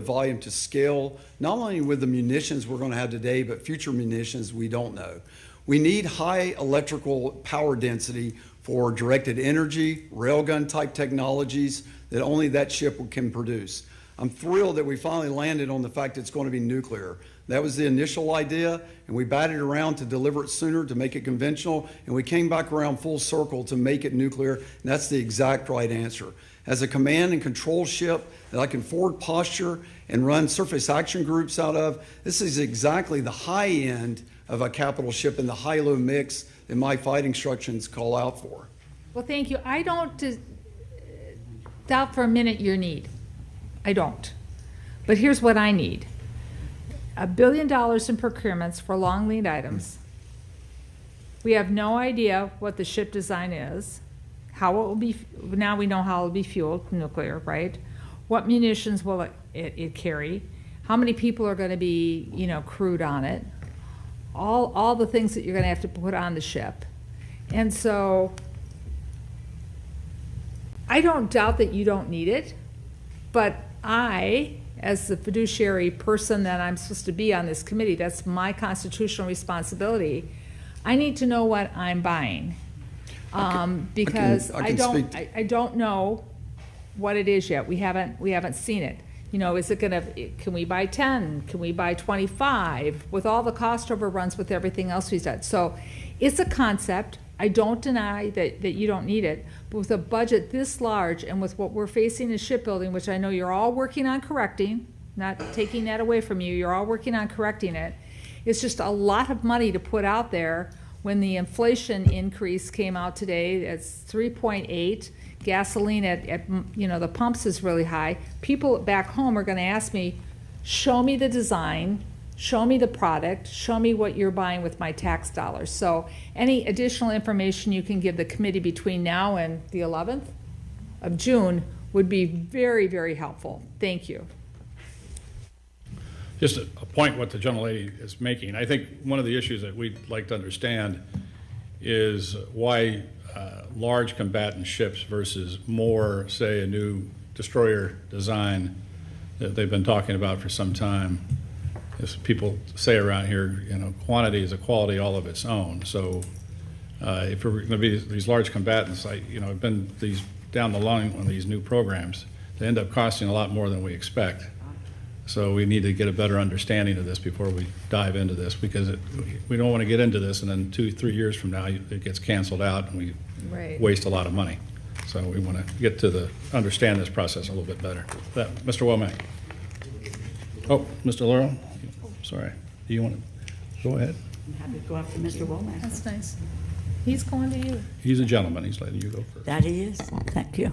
volume to scale, not only with the munitions we're going to have today, but future munitions we don't know. We need high electrical power density for directed energy, railgun type technologies that only that ship can produce. I'm thrilled that we finally landed on the fact that it's going to be nuclear. That was the initial idea, and we batted around to deliver it sooner, to make it conventional, and we came back around full circle to make it nuclear, and that's the exact right answer. As a command and control ship that I can forward posture and run surface action groups out of, this is exactly the high end of a capital ship and the high-low mix that my fight instructions call out for. Well, thank you. I don't doubt for a minute your need. I don't. But here's what I need. $1 billion in procurements for long lead items. We have no idea what the ship design is, how it will be. Now we know how it will be fueled, nuclear, right? What munitions will it carry? How many people are going to be, crewed on it? All the things that you're going to have to put on the ship. And so I don't doubt that you don't need it, but I, as the fiduciary person that I'm supposed to be on this committee, that's my constitutional responsibility, I need to know what I'm buying. Because I don't know what it is yet. We haven't seen it. You know, is it gonna, can we buy 10? Can we buy 25? With all the cost overruns with everything else we've done. So it's a concept. I don't deny that you don't need it, but with a budget this large and with what we're facing in shipbuilding, which I know you're all working on correcting, not taking that away from you, you're all working on correcting it. It's just a lot of money to put out there when the inflation increase came out today. It's 3.8. Gasoline at you know, the pumps is really high. People back home are going to ask me, show me the design, show me the product, show me what you're buying with my tax dollars. So any additional information you can give the committee between now and the 11th of June would be very, very helpful. Thank you. Just a point what the gentlelady is making. I think one of the issues that we'd like to understand is why large combatant ships versus more, say, a new destroyer design that they've been talking about for some time. As people say around here, you know, quantity is a quality all of its own. So if we're going to be these large combatants, I've been these down the line on these new programs, they end up costing a lot more than we expect. So we need to get a better understanding of this before we dive into this, because we don't want to get into this and then 2-3 years from now it gets canceled out and we waste a lot of money. So we want to get to understand this process a little bit better. Mr. Womack. Oh, Mr. Laurel. Sorry. Do you want to go ahead? I'm happy to go after Mr. Womack. That's nice. He's going to you. He's a gentleman. He's letting you go first. That he is. Thank you.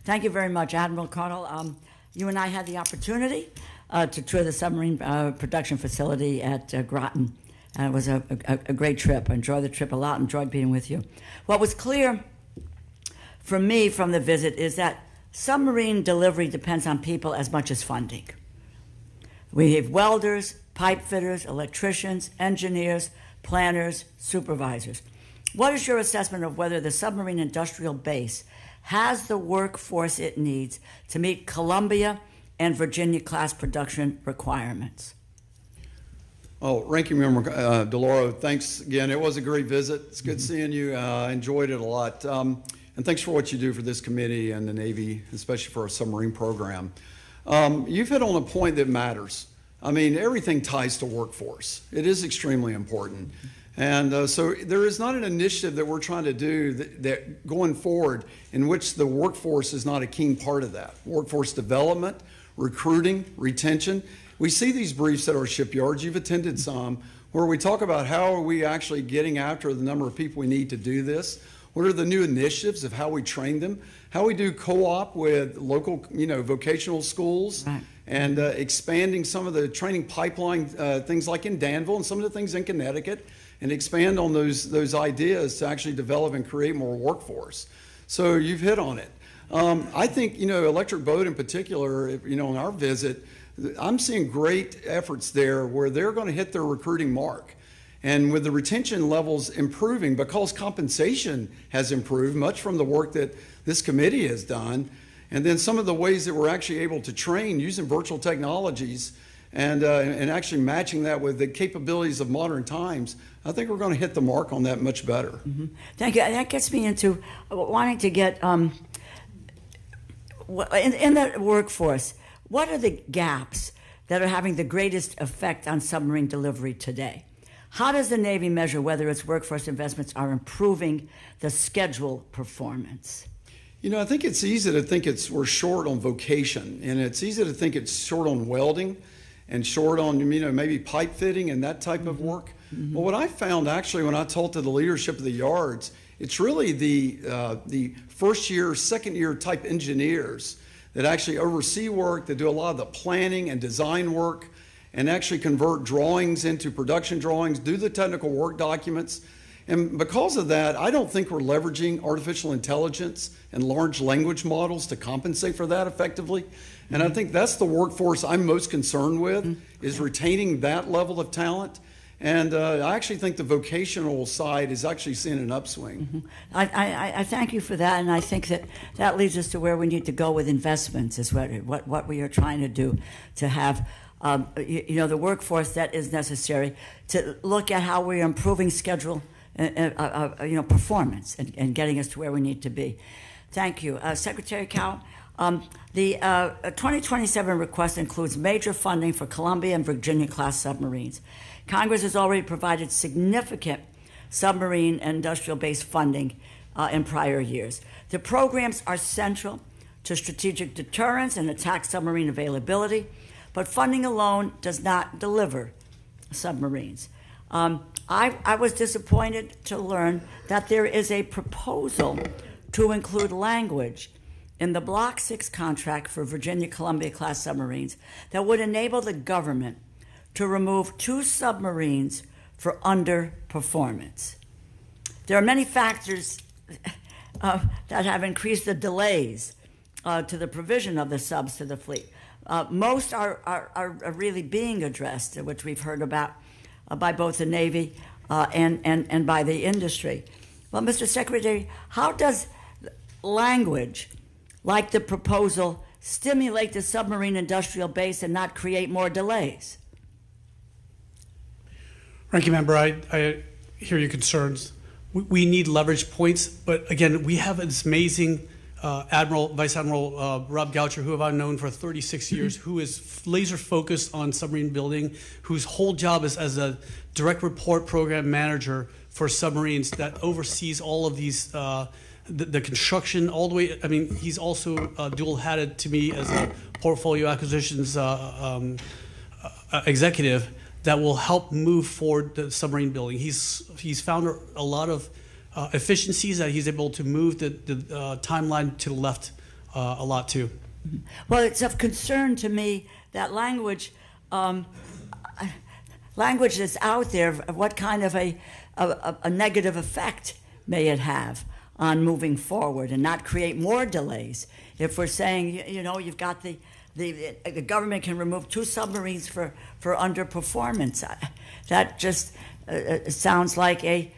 Thank you very much, Admiral Caudle. You and I had the opportunity to tour the submarine production facility at Groton. It was a great trip. I enjoyed the trip a lot. Enjoyed being with you. What was clear for me from the visit is that submarine delivery depends on people as much as funding. We have welders, pipe fitters, electricians, engineers, planners, supervisors. What is your assessment of whether the submarine industrial base has the workforce it needs to meet Columbia and Virginia class production requirements? Oh, Ranking Member DeLauro, thanks again. It was a great visit. It's good seeing you. I enjoyed it a lot. And thanks for what you do for this committee and the Navy, especially for our submarine program. You've hit on a point that matters. I mean, everything ties to workforce. It is extremely important. And so there is not an initiative that we're trying to do that going forward in which the workforce is not a key part of that. Workforce development, recruiting, retention. We see these briefs at our shipyards. You've attended some where we talk about how are we actually getting after the number of people we need to do this. What are the new initiatives of how we train them? How we do co-op with local, vocational schools, right, and expanding some of the training pipeline things like in Danville and some of the things in Connecticut, and expand on those ideas to actually develop and create more workforce. So you've hit on it. I think, Electric Boat in particular, on our visit, I'm seeing great efforts there where they're going to hit their recruiting mark. And with the retention levels improving, because compensation has improved much from the work that this committee has done, and then some of the ways that we're actually able to train using virtual technologies and actually matching that with the capabilities of modern times, I think we're going to hit the mark on that much better. Mm-hmm. Thank you. That gets me into wanting to get, in the workforce, what are the gaps that are having the greatest effect on submarine delivery today? How does the Navy measure whether its workforce investments are improving the schedule performance? I think it's easy to think we're short on vocation, and it's easy to think it's short on welding and short on, maybe pipe fitting and that type of work. Mm-hmm. Well, what I found actually when I talked to the leadership of the yards, it's really the first year, second year type engineers that actually oversee work, that do a lot of the planning and design work, and actually convert drawings into production drawings, do the technical work documents. And because of that, I don't think we're leveraging artificial intelligence and large language models to compensate for that effectively. Mm-hmm. And I think that's the workforce I'm most concerned with, mm-hmm, is retaining that level of talent And I actually think the vocational side is actually seeing an upswing. I thank you for that, and I think that leads us to where we need to go with investments, is what we are trying to do, to have the workforce that is necessary, to look at how we're improving schedule, performance, and getting us to where we need to be. Thank you. Secretary Cao, the 2027 request includes major funding for Columbia and Virginia-class submarines. Congress has already provided significant submarine and industrial-based funding in prior years. The programs are central to strategic deterrence and attack submarine availability, but funding alone does not deliver submarines. I was disappointed to learn that there is a proposal to include language in the Block 6 contract for Virginia-Columbia-class submarines that would enable the government to remove 2 submarines for underperformance. There are many factors that have increased the delays to the provision of the subs to the fleet. Most are really being addressed, which we've heard about by both the Navy and by the industry. Well, Mr. Secretary, how does language like the proposal stimulate the submarine industrial base and not create more delays? Ranking Member, I hear your concerns. We need leverage points, but again, we have this amazing Vice Admiral Rob Goucher, who I've known for 36 years, who is laser focused on submarine building, whose whole job is as a direct report program manager for submarines that oversees all of these, the construction all the way. I mean, he's also dual-hatted to me as a portfolio acquisitions executive that will help move forward the submarine building. He's found a lot of efficiencies that he's able to move the timeline to the left a lot too. Well, it's of concern to me that language that's out there, what kind of a negative effect may it have on moving forward and not create more delays. If we're saying, you've got the government can remove 2 submarines for underperformance, that just sounds like a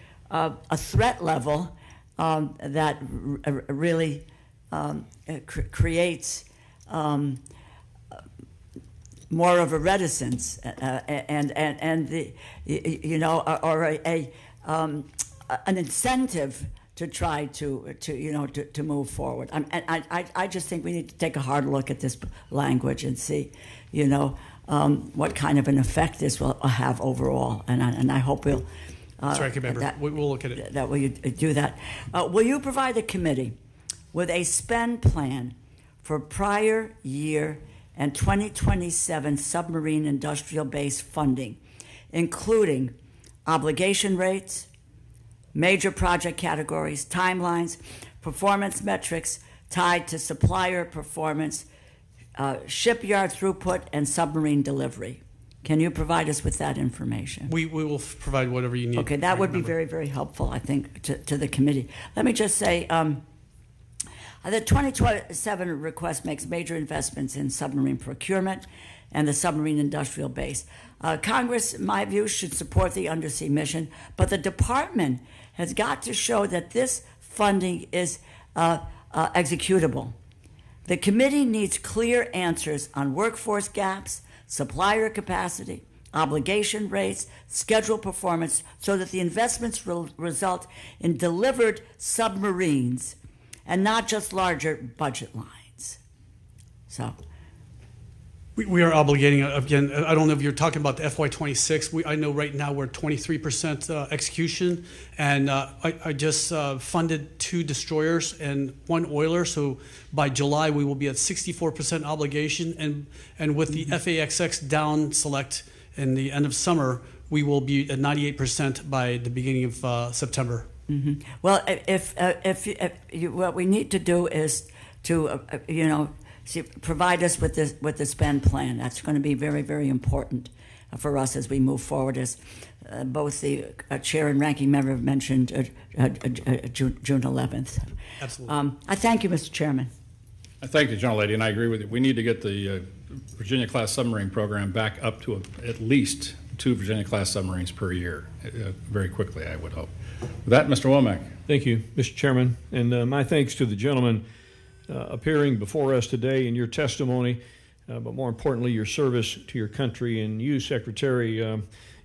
threat level that really creates more of a reticence and or an incentive to try to move forward. I just think we need to take a hard look at this language and see, what kind of an effect this will have overall. And I hope we'll. Sorry, Member. We'll look at it. That will you do that? Will you provide the committee with a spend plan for prior year and 2027 submarine industrial base funding, including obligation rates, major project categories, timelines, performance metrics tied to supplier performance, shipyard throughput, and submarine delivery? Can you provide us with that information? We will provide whatever you need. Okay, that would be very, very helpful, I think, to the committee. Let me just say, the 2027 request makes major investments in submarine procurement and the submarine industrial base. Congress, in my view, should support the undersea mission, but the department has got to show that this funding is executable. The committee needs clear answers on workforce gaps, supplier capacity, obligation rates, schedule performance, so that the investments will result in delivered submarines and not just larger budget lines. So. We are obligating, again, I don't know if you're talking about the FY26. I know right now we're 23% execution, and I just funded 2 destroyers and 1 oiler, so by July we will be at 64% obligation, and with the FAXX down select in the end of summer, we will be at 98% by the beginning of September. Mm-hmm. Well, if what we need to do is to, provide us with the spend plan. That's going to be very, very important for us as we move forward. As both the chair and ranking member have mentioned, June 11th. Absolutely. I thank you, Mr. Chairman. I thank the gentlelady, and I agree with you. We need to get the Virginia-class submarine program back up to at least 2 Virginia-class submarines per year, very quickly, I would hope. With that, Mr. Womack. Thank you, Mr. Chairman, and my thanks to the gentleman appearing before us today in your testimony, but more importantly, your service to your country. And you, Secretary,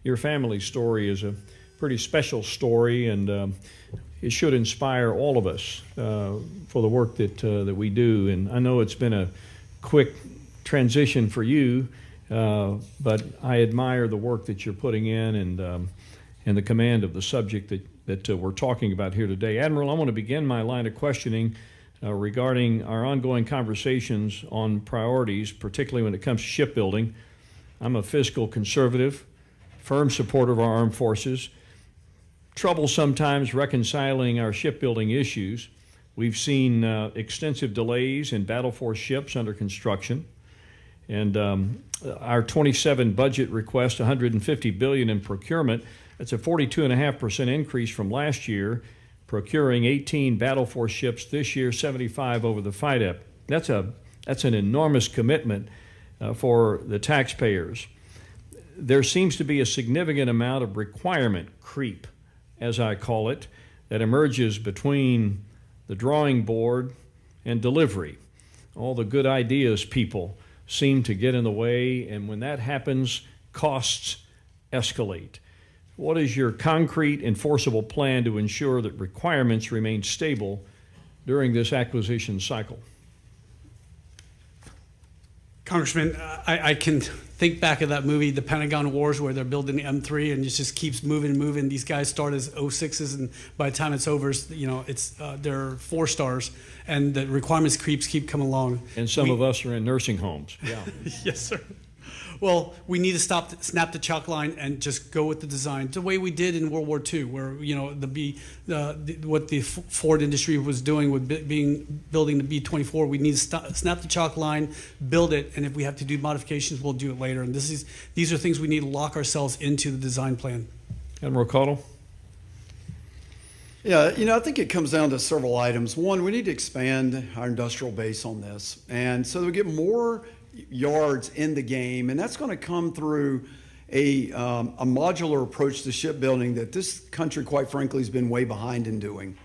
your family story is a pretty special story, and it should inspire all of us for the work that we do. And I know it's been a quick transition for you, but I admire the work that you're putting in and the command of the subject that we're talking about here today. Admiral, I want to begin my line of questioning regarding our ongoing conversations on priorities, particularly when it comes to shipbuilding. I'm a fiscal conservative, firm supporter of our armed forces. Trouble sometimes reconciling our shipbuilding issues. We've seen extensive delays in battle force ships under construction. And our 27 budget request, $150 billion in procurement, that's a 42.5% increase from last year, procuring 18 battle force ships this year, 75 over the FIDEP. That's an enormous commitment for the taxpayers. There seems to be a significant amount of requirement creep, as I call it, that emerges between the drawing board and delivery. All the good ideas people seem to get in the way, and when that happens, costs escalate. What is your concrete, enforceable plan to ensure that requirements remain stable during this acquisition cycle? Congressman, I can think back of that movie, The Pentagon Wars, where they're building the M3 and it just keeps moving and moving. These guys start as 06s, and by the time it's over, they're 4 stars, and the requirements keep coming along. And some of us are in nursing homes. Yeah. Yes, sir. Well, we need to snap the chalk line and just go with the design, the way we did in World War II, where what the Ford industry was doing with building the B-24. We need to snap the chalk line, build it, and if we have to do modifications, we'll do it later. And these are things we need to lock ourselves into the design plan. Admiral Caudle? Yeah, I think it comes down to several items. One, we need to expand our industrial base on this, and so that we get more yards in the game, and that's going to come through a modular approach to shipbuilding that this country, quite frankly, has been way behind in doing.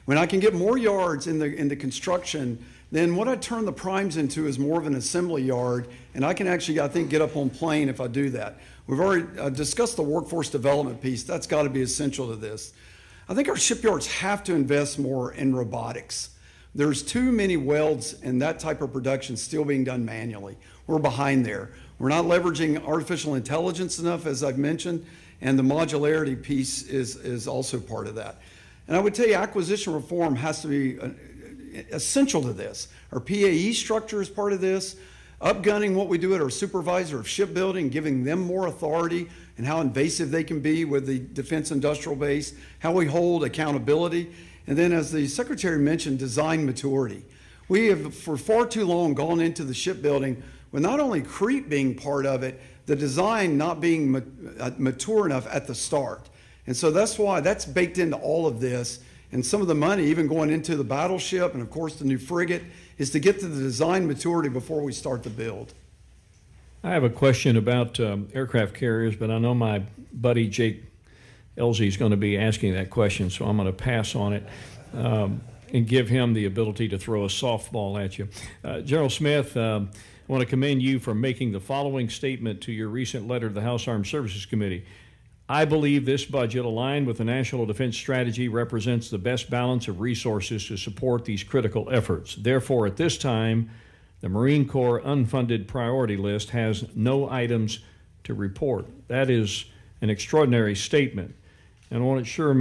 When I can get more yards in the construction, then what I turn the primes into is more of an assembly yard, and I can actually, I think, get up on plane if I do that. We've already discussed the workforce development piece. That's got to be essential to this. I think our shipyards have to invest more in robotics. There's too many welds and that type of production still being done manually. We're behind there. We're not leveraging artificial intelligence enough, as I've mentioned, and the modularity piece is also part of that. And I would tell you acquisition reform has to be essential to this. Our PAE structure is part of this. Upgunning what we do at our supervisor of shipbuilding, giving them more authority and how invasive they can be with the defense industrial base, how we hold accountability. And then, as the Secretary mentioned, design maturity. We have, for far too long, gone into the shipbuilding with not only creep being part of it, the design not being mature enough at the start. And so that's why that's baked into all of this. And some of the money, even going into the battleship and, of course, the new frigate, is to get to the design maturity before we start the build. I have a question about aircraft carriers, but I know my buddy Jake Elsie is going to be asking that question, so I'm going to pass on it and give him the ability to throw a softball at you. General Smith, I want to commend you for making the following statement to your recent letter to the House Armed Services Committee. I believe this budget, aligned with the National Defense Strategy, represents the best balance of resources to support these critical efforts. Therefore, at this time, the Marine Corps unfunded priority list has no items to report. That is an extraordinary statement. And I want to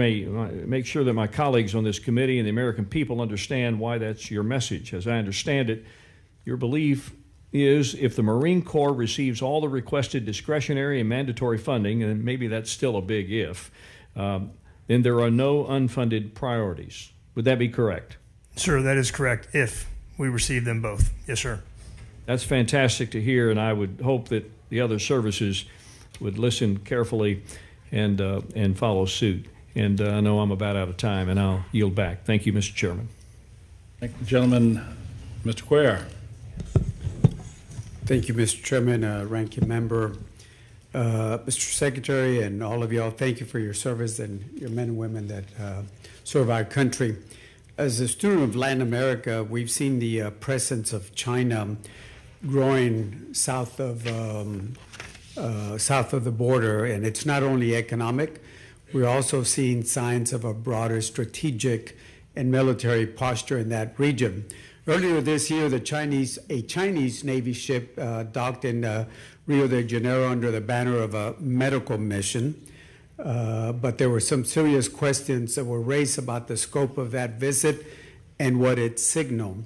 make sure that my colleagues on this committee and the American people understand why that's your message. As I understand it, your belief is if the Marine Corps receives all the requested discretionary and mandatory funding, and maybe that's still a big if, then there are no unfunded priorities. Would that be correct? Sir, that is correct, if we receive them both. Yes, sir. That's fantastic to hear, and I would hope that the other services would listen carefully and follow suit. And I know I'm about out of time, and I'll yield back. Thank you, Mr. Chairman. Thank you, gentlemen. Mr. Cuellar. Thank you, Mr. Chairman, Ranking Member. Mr. Secretary and all of y'all, thank you for your service and your men and women that serve our country. As a student of Latin America, we've seen the presence of China growing south of the border, and it's not only economic. We're also seeing signs of a broader strategic and military posture in that region. Earlier this year, a Chinese Navy ship docked in Rio de Janeiro under the banner of a medical mission. But there were some serious questions that were raised about the scope of that visit and what it signaled.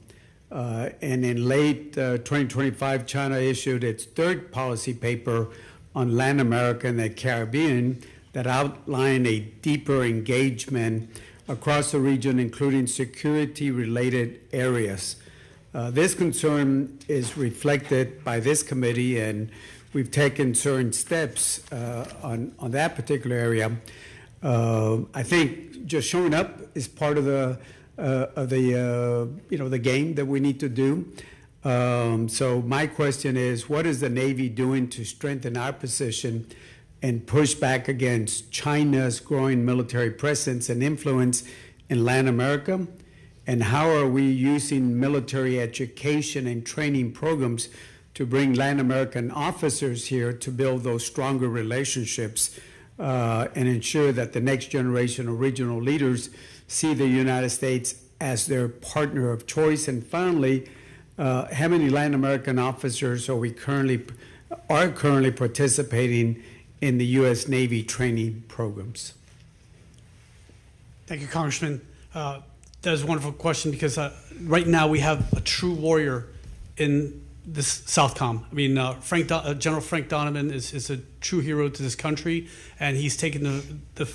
And in late 2025, China issued its third policy paper on Latin America and the Caribbean that outlined a deeper engagement across the region, including security-related areas. This concern is reflected by this committee, and we've taken certain steps on that particular area. I think just showing up is part of the game that we need to do. So my question is, what is the Navy doing to strengthen our position and push back against China's growing military presence and influence in Latin America? And how are we using military education and training programs to bring Latin American officers here to build those stronger relationships and ensure that the next generation of regional leaders see the United States as their partner of choice? And finally, how many Latin American officers are currently participating in the U.S. Navy training programs? Thank you, Congressman. That is a wonderful question because right now we have a true warrior in this Southcom. I mean, General Frank Donovan is a true hero to this country, and he's taken the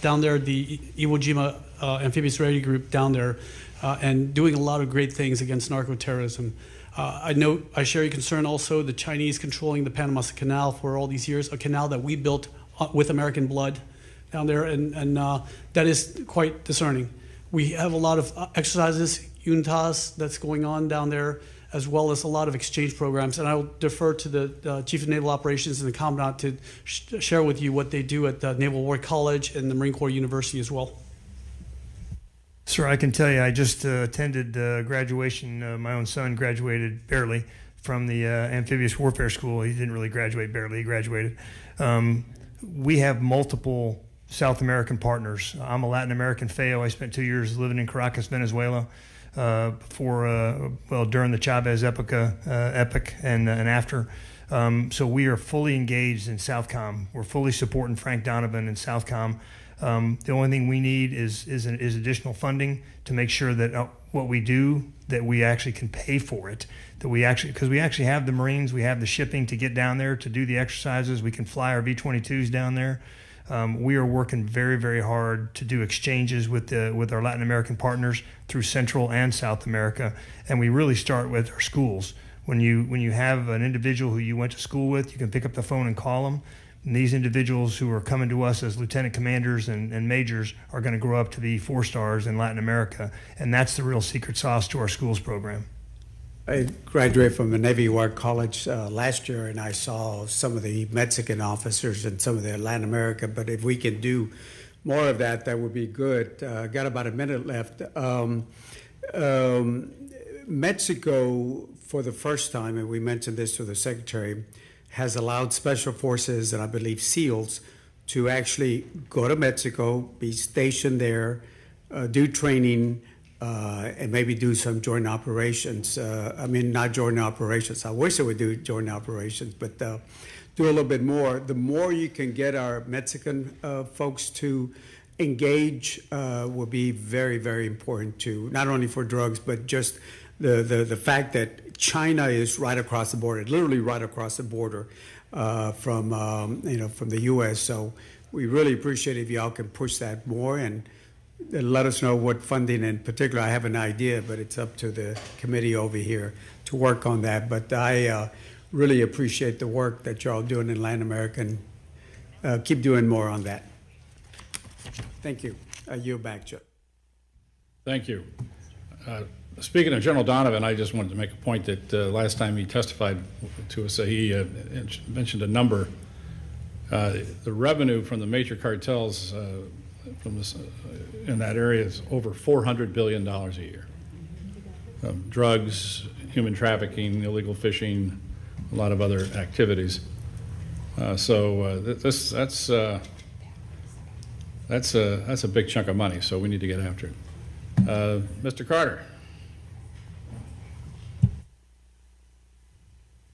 down there, the Iwo Jima Amphibious Ready Group down there, and doing a lot of great things against narco-terrorism. I share your concern also, the Chinese controlling the Panama Canal for all these years, a canal that we built with American blood down there, and that is quite discerning. We have a lot of exercises, UNTAS, that's going on down there, as well as a lot of exchange programs. And I will defer to the Chief of Naval Operations and the Commandant to share with you what they do at the Naval War College and the Marine Corps University as well. Sir, I can tell you, I just attended graduation. My own son graduated barely from the Amphibious Warfare School. He didn't really graduate barely, he graduated. We have multiple South American partners. I'm a Latin American FAO. I spent 2 years living in Caracas, Venezuela, during the Chavez epic and after. So we are fully engaged in Southcom. We're fully supporting Frank Donovan in Southcom. The only thing we need is additional funding to make sure that what we do, that we actually can pay for it, because we actually have the Marines, we have the shipping to get down there to do the exercises. We can fly our V-22s down there. We are working very, very hard to do exchanges with our Latin American partners through Central and South America, and we really start with our schools. When you have an individual who you went to school with, you can pick up the phone and call them. And these individuals who are coming to us as lieutenant commanders and majors are going to grow up to be 4-stars in Latin America, and that's the real secret sauce to our schools program. I graduated from the Navy War College last year, and I saw some of the Mexican officers and some of the Latin America, but if we can do more of that, that would be good. Got about a minute left. Mexico, for the first time, and we mentioned this to the Secretary, has allowed Special Forces and I believe SEALs to actually go to Mexico, be stationed there, do training, and maybe do some joint operations. Not joint operations. I wish I would do joint operations, but do a little bit more. The more you can get our Mexican folks to engage will be very, very important too, not only for drugs, but just the fact that China is right across the border, literally right across the border from the U.S. So we really appreciate if y'all can push that more and let us know what funding in particular. I have an idea, but it's up to the committee over here to work on that. But I really appreciate the work that y'all doing in Latin America, and keep doing more on that. Thank you. I yield back, Joe. Thank you. Speaking of General Donovan, I just wanted to make a point that last time he testified to us, he mentioned a number. The revenue from the major cartels from this, in that area is over $400 billion a year. Drugs, human trafficking, illegal fishing, a lot of other activities. That's a big chunk of money, so we need to get after it. Mr. Carter.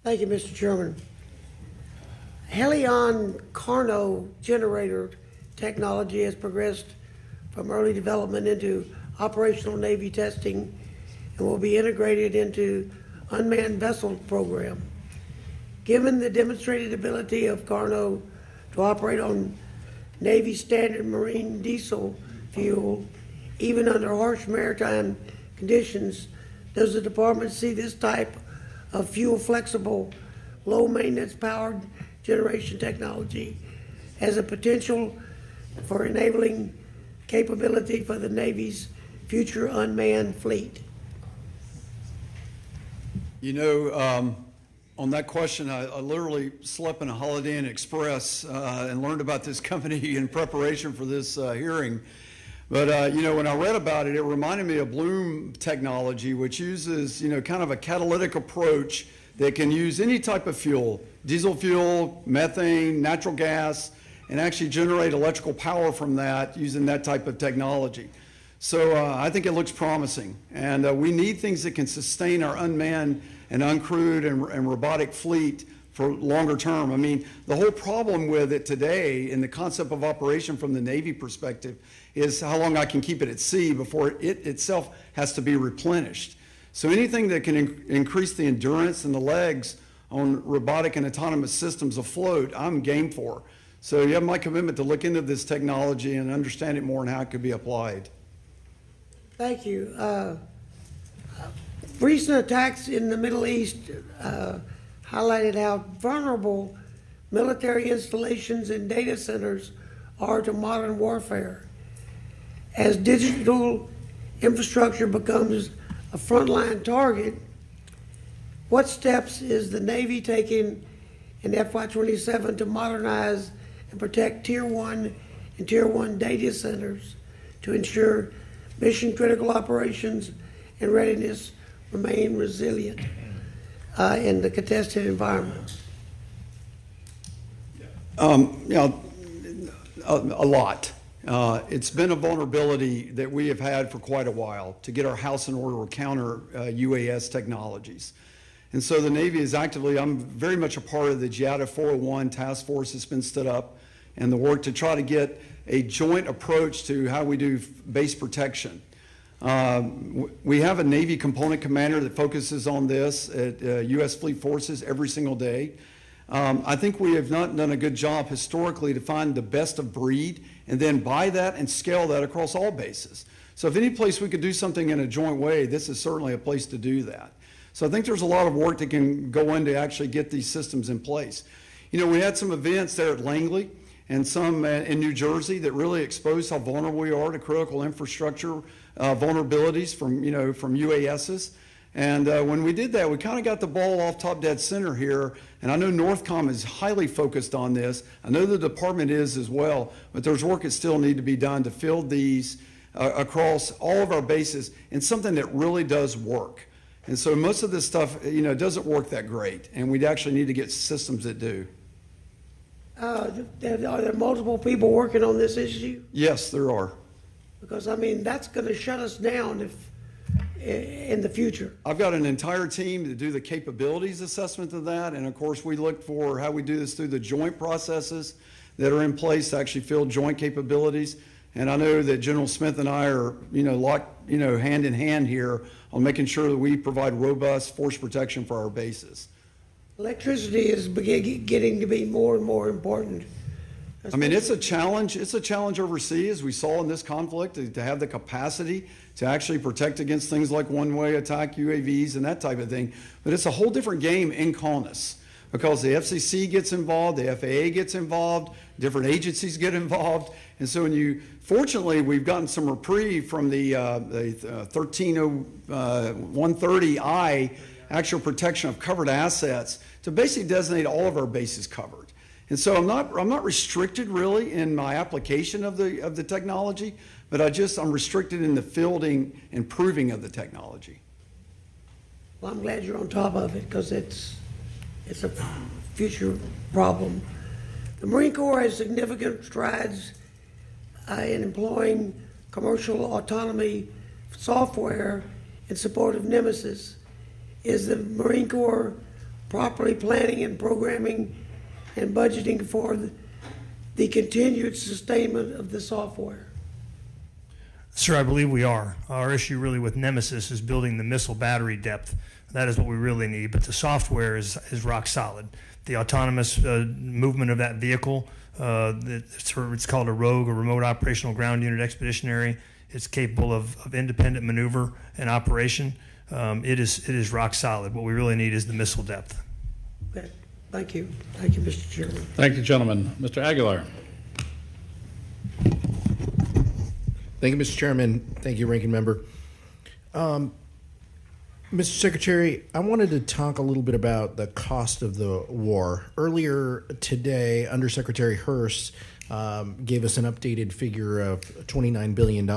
Thank you, Mr. Chairman. Helion Carno generator technology has progressed from early development into operational Navy testing and will be integrated into unmanned vessel program. Given the demonstrated ability of Carno to operate on Navy standard marine diesel fuel, even under harsh maritime conditions, does the department see this type of fuel flexible, low maintenance powered generation technology as a potential for enabling capability for the Navy's future unmanned fleet? You know, on that question, I literally slept in a Holiday Inn Express and learned about this company in preparation for this hearing. But, you know, when I read about it, it reminded me of Bloom technology, which uses, you know, kind of a catalytic approach that can use any type of fuel, diesel fuel, methane, natural gas, and actually generate electrical power from that using that type of technology. So I think it looks promising. And we need things that can sustain our unmanned and uncrewed and robotic fleet for longer term. I mean, the whole problem with it today in the concept of operation from the Navy perspective is how long I can keep it at sea before it itself has to be replenished. So anything that can increase the endurance and the legs on robotic and autonomous systems afloat, I'm game for. So you have my commitment to look into this technology and understand it more and how it could be applied. Thank you. Recent attacks in the Middle East highlighted how vulnerable military installations and data centers are to modern warfare. As digital infrastructure becomes a frontline target, what steps is the Navy taking in FY27 to modernize and protect Tier 1 and Tier 1 data centers to ensure mission-critical operations and readiness remain resilient in the contested environment? You know, a lot. It's been a vulnerability that we have had for quite a while to get our house in order to counter UAS technologies. And so the Navy is actively, I'm very much a part of the GIATA 401 task force that's been stood up and the work to try to get a joint approach to how we do base protection. We have a Navy component commander that focuses on this at U.S. Fleet Forces every single day. I think we have not done a good job historically to find the best of breed and then buy that and scale that across all bases. So if any place we could do something in a joint way, this is certainly a place to do that. So I think there's a lot of work that can go in to actually get these systems in place. You know, we had some events there at Langley and some in New Jersey that really exposed how vulnerable we are to critical infrastructure vulnerabilities from UASs. And when we did that, we kind of got the ball off top dead center here. And I know Northcom is highly focused on this. I know the department is as well, but there's work that still need to be done to field these across all of our bases in something that really does work. And so most of this stuff, you know, doesn't work that great. And we'd actually need to get systems that do. Are there multiple people working on this issue? Yes, there are. Because, I mean, that's going to shut us down in the future. I've got an entire team to do the capabilities assessment of that. And, of course, we look for how we do this through the joint processes that are in place to actually field joint capabilities. And I know that General Smith and I are, locked, hand in hand here on making sure that we provide robust force protection for our bases. Electricity is getting to be more and more important. I mean, it's a challenge. It's a challenge overseas, as we saw in this conflict, to have the capacity to actually protect against things like one-way attack UAVs and that type of thing. But it's a whole different game in CONUS. because the FCC gets involved, the FAA gets involved, different agencies get involved. And so fortunately, we've gotten some reprieve from the 130I, actual protection of covered assets, to basically designate all of our bases covered. And so I'm not restricted really in my application of the technology, but I'm restricted in the fielding and proving of the technology. Well, I'm glad you're on top of it, because it's a future problem. The Marine Corps has significant strides in employing commercial autonomy software in support of Nemesis. Is the Marine Corps properly planning and programming and budgeting for the continued sustainment of the software? Sir, I believe we are. Our issue really with Nemesis is building the missile battery depth. That is what we really need, but the software is rock solid. The autonomous movement of that vehicle, it's called a Rogue, a Remote Operational Ground Unit Expeditionary. It's capable of independent maneuver and operation. It is rock solid. What we really need is the missile depth. Okay. Thank you. Thank you, Mr. Chairman. Thank you, gentlemen. Mr. Aguilar. Thank you, Mr. Chairman. Thank you, Ranking Member. Mr. Secretary, I wanted to talk a little bit about the cost of the war. Earlier today, Undersecretary Hurst gave us an updated figure of $29 billion.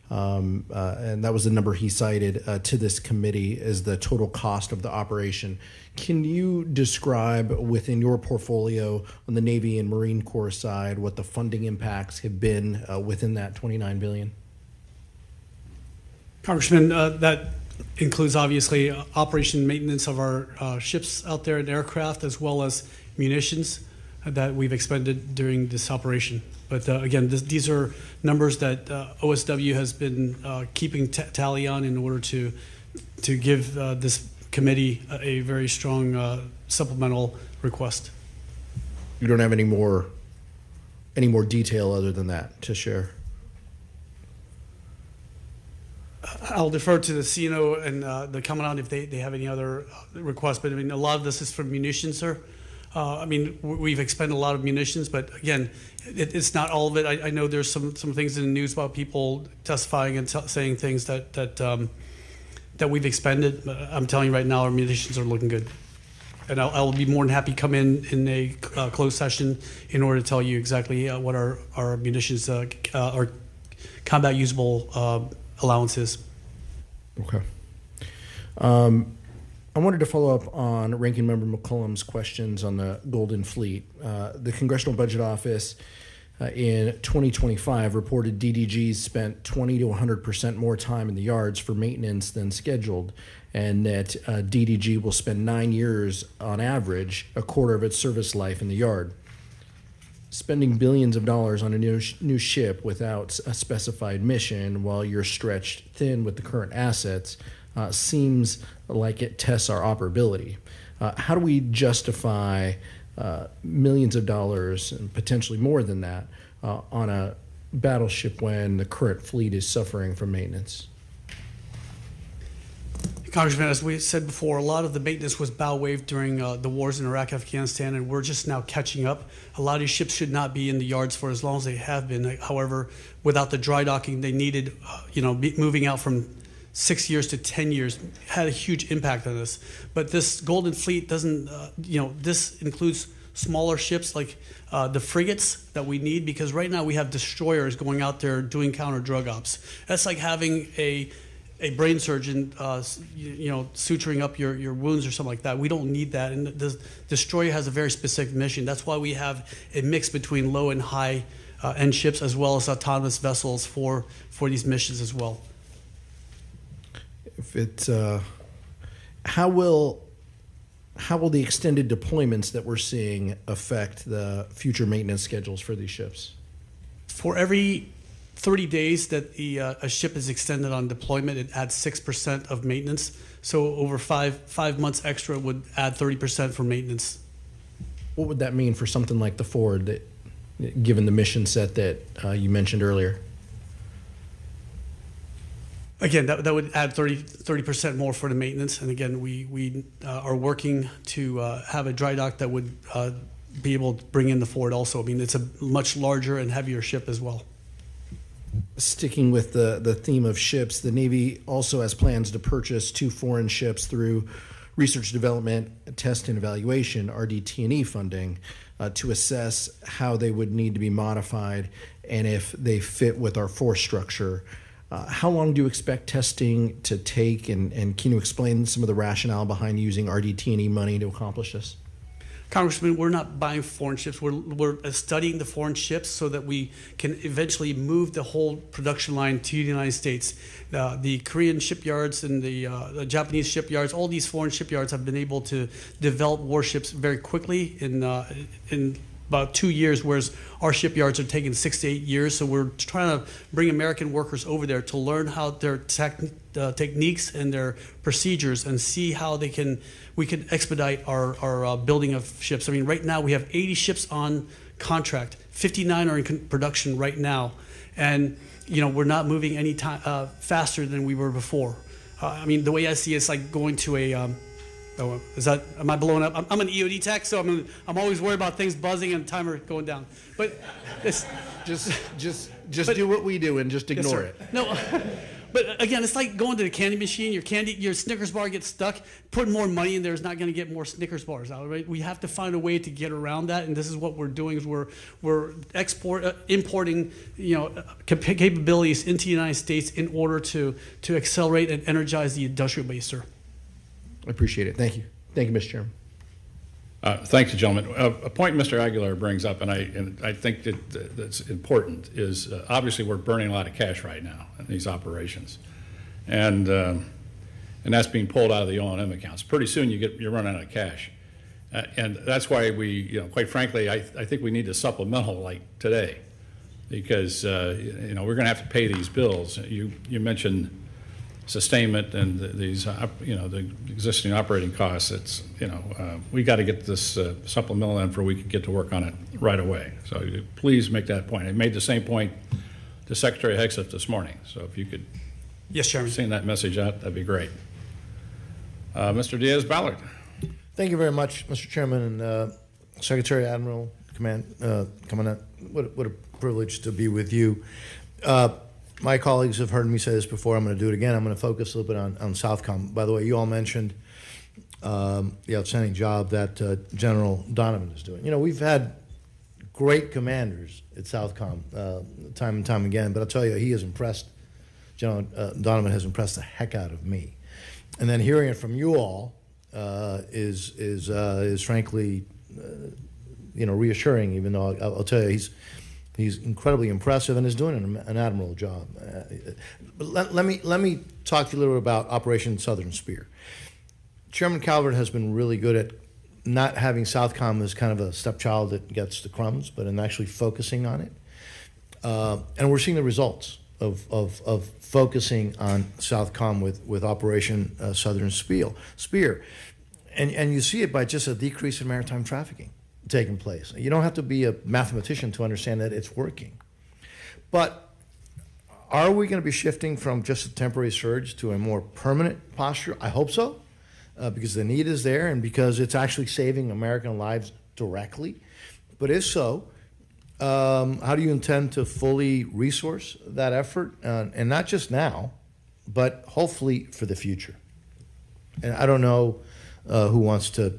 And that was the number he cited to this committee as the total cost of the operation. Can you describe within your portfolio on the Navy and Marine Corps side what the funding impacts have been within that $29 billion? Congressman, that includes obviously operation and maintenance of our ships out there and aircraft, as well as munitions that we've expended during this operation. But again, these are numbers that OSW has been keeping tally on in order to give this committee a very strong supplemental request. You don't have any more detail other than that to share? I'll defer to the CNO and the Commandant if they have any other requests. But I mean, a lot of this is for munitions, sir. I mean, we've expended a lot of munitions, but again, it's not all of it. I know there's some things in the news about people testifying and saying things that we've expended. But I'm telling you right now, our munitions are looking good. And I'll be more than happy to come in a closed session in order to tell you exactly what our munitions, our combat usable allowance is. Okay. I wanted to follow up on Ranking Member McCollum's questions on the Golden Fleet. The Congressional Budget Office in 2025 reported DDGs spent 20 to 100% more time in the yards for maintenance than scheduled, and that DDG will spend 9 years on average, a quarter of its service life in the yard. Spending billions of dollars on a new ship without a specified mission while you're stretched thin with the current assets seems like it tests our operability. How do we justify millions of dollars and potentially more than that on a battleship when the current fleet is suffering from maintenance? Congressman, as we said before, a lot of the maintenance was bow waved during the wars in Iraq, Afghanistan, and we're just now catching up. A lot of these ships should not be in the yards for as long as they have been. However, without the dry docking, they needed, moving out from 6 years to 10 years had a huge impact on this. But this Golden Fleet doesn't, this includes smaller ships like the frigates that we need, because right now we have destroyers going out there doing counter drug ops. That's like having a brain surgeon, suturing up your wounds or something like that. We don't need that. And the destroyer has a very specific mission. That's why we have a mix between low and high end ships, as well as autonomous vessels for these missions as well. If it's how will the extended deployments that we're seeing affect the future maintenance schedules for these ships? For every 30 days that a ship is extended on deployment, it adds 6% of maintenance. So over five months extra would add 30% for maintenance. What would that mean for something like the Ford, that, given the mission set that you mentioned earlier? Again, that would add 30% more for the maintenance. And again, we are working to have a dry dock that would be able to bring in the Ford also. I mean, it's a much larger and heavier ship as well. Sticking with the theme of ships, the Navy also has plans to purchase 2 foreign ships through research development, test and evaluation, RDT&E funding, to assess how they would need to be modified and if they fit with our force structure. How long do you expect testing to take, and can you explain some of the rationale behind using RDT&E money to accomplish this? Congressman, we're not buying foreign ships. We're studying the foreign ships so that we can eventually move the whole production line to the United States. The Korean shipyards and the Japanese shipyards, all these foreign shipyards have been able to develop warships very quickly in about 2 years, whereas our shipyards are taking 6 to 8 years. So we're trying to bring American workers over there to learn how their techniques and their procedures and see how we can expedite our building of ships. I mean, right now we have 80 ships on contract, 59 are in production right now, and we're not moving any time faster than we were before. I mean, the way I see it, it's like going to a am I blowing up? I'm an EOD tech, so I'm always worried about things buzzing and timer going down. But it's just do what we do and just ignore it. No, but again, it's like going to the candy machine. Your Snickers bar gets stuck. Put more money in there is not going to get more Snickers bars out. Right? We have to find a way to get around that, and this is what we're doing. Is we're importing capabilities into the United States in order to accelerate and energize the industrial base, sir. I appreciate it. Thank you. Thank you, Mr. Chairman. Thank you, gentlemen. A point Mr. Aguilar brings up, and I think that's important, is obviously we're burning a lot of cash right now in these operations, and that's being pulled out of the O&M accounts. Pretty soon you're running out of cash, and that's why we, quite frankly, I think we need a supplemental like today, because we're going to have to pay these bills. You mentioned sustainment and these, the existing operating costs. It's, we got to get this supplemental in for we can get to work on it right away. So please make that point. I made the same point to Secretary Hegseth this morning. So if you could, yes, Chairman, send that message out, that'd be great. Mr. Diaz-Ballard. Thank you very much, Mr. Chairman and Secretary, Admiral, Commandant. What a privilege to be with you. My colleagues have heard me say this before. I'm going to do it again. I'm going to focus a little bit on Southcom. By the way, you all mentioned the outstanding job that General Donovan is doing. We've had great commanders at Southcom time and time again, but I'll tell you, he has impressed, General Donovan has impressed the heck out of me. And then hearing it from you all is frankly, reassuring, even though I'll tell you, he's incredibly impressive and is doing an admirable job. But let me talk to you a little bit about Operation Southern Spear. Chairman Calvert has been really good at not having Southcom as kind of a stepchild that gets the crumbs, but in actually focusing on it. And we're seeing the results of focusing on Southcom with Operation Southern Spear. And you see it by just a decrease in maritime trafficking taking place. You don't have to be a mathematician to understand that it's working. But are we going to be shifting from just a temporary surge to a more permanent posture? I hope so, because the need is there and because it's actually saving American lives directly. But if so, how do you intend to fully resource that effort? And not just now, but hopefully for the future. And I don't know who wants to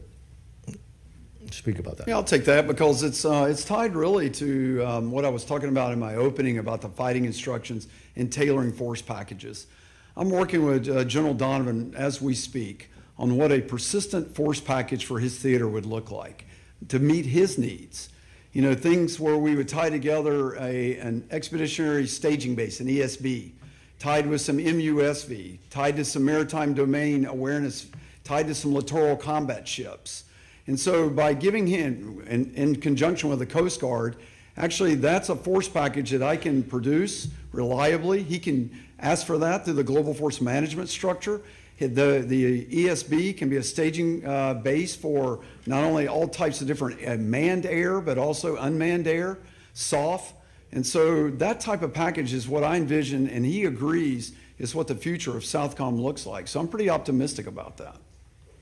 speak about that. Yeah, I'll take that because it's tied really to what I was talking about in my opening about the fighting instructions and tailoring force packages. I'm working with General Donovan as we speak on what a persistent force package for his theater would look like to meet his needs. Things where we would tie together an expeditionary staging base, an ESB, tied with some MUSV, tied to some maritime domain awareness, tied to some littoral combat ships. And so by giving him, in conjunction with the Coast Guard, actually that's a force package that I can produce reliably. He can ask for that through the Global Force Management structure. The ESB can be a staging base for not only all types of different manned air, but also unmanned air, SOF. And so that type of package is what I envision, and he agrees is what the future of Southcom looks like. So I'm pretty optimistic about that.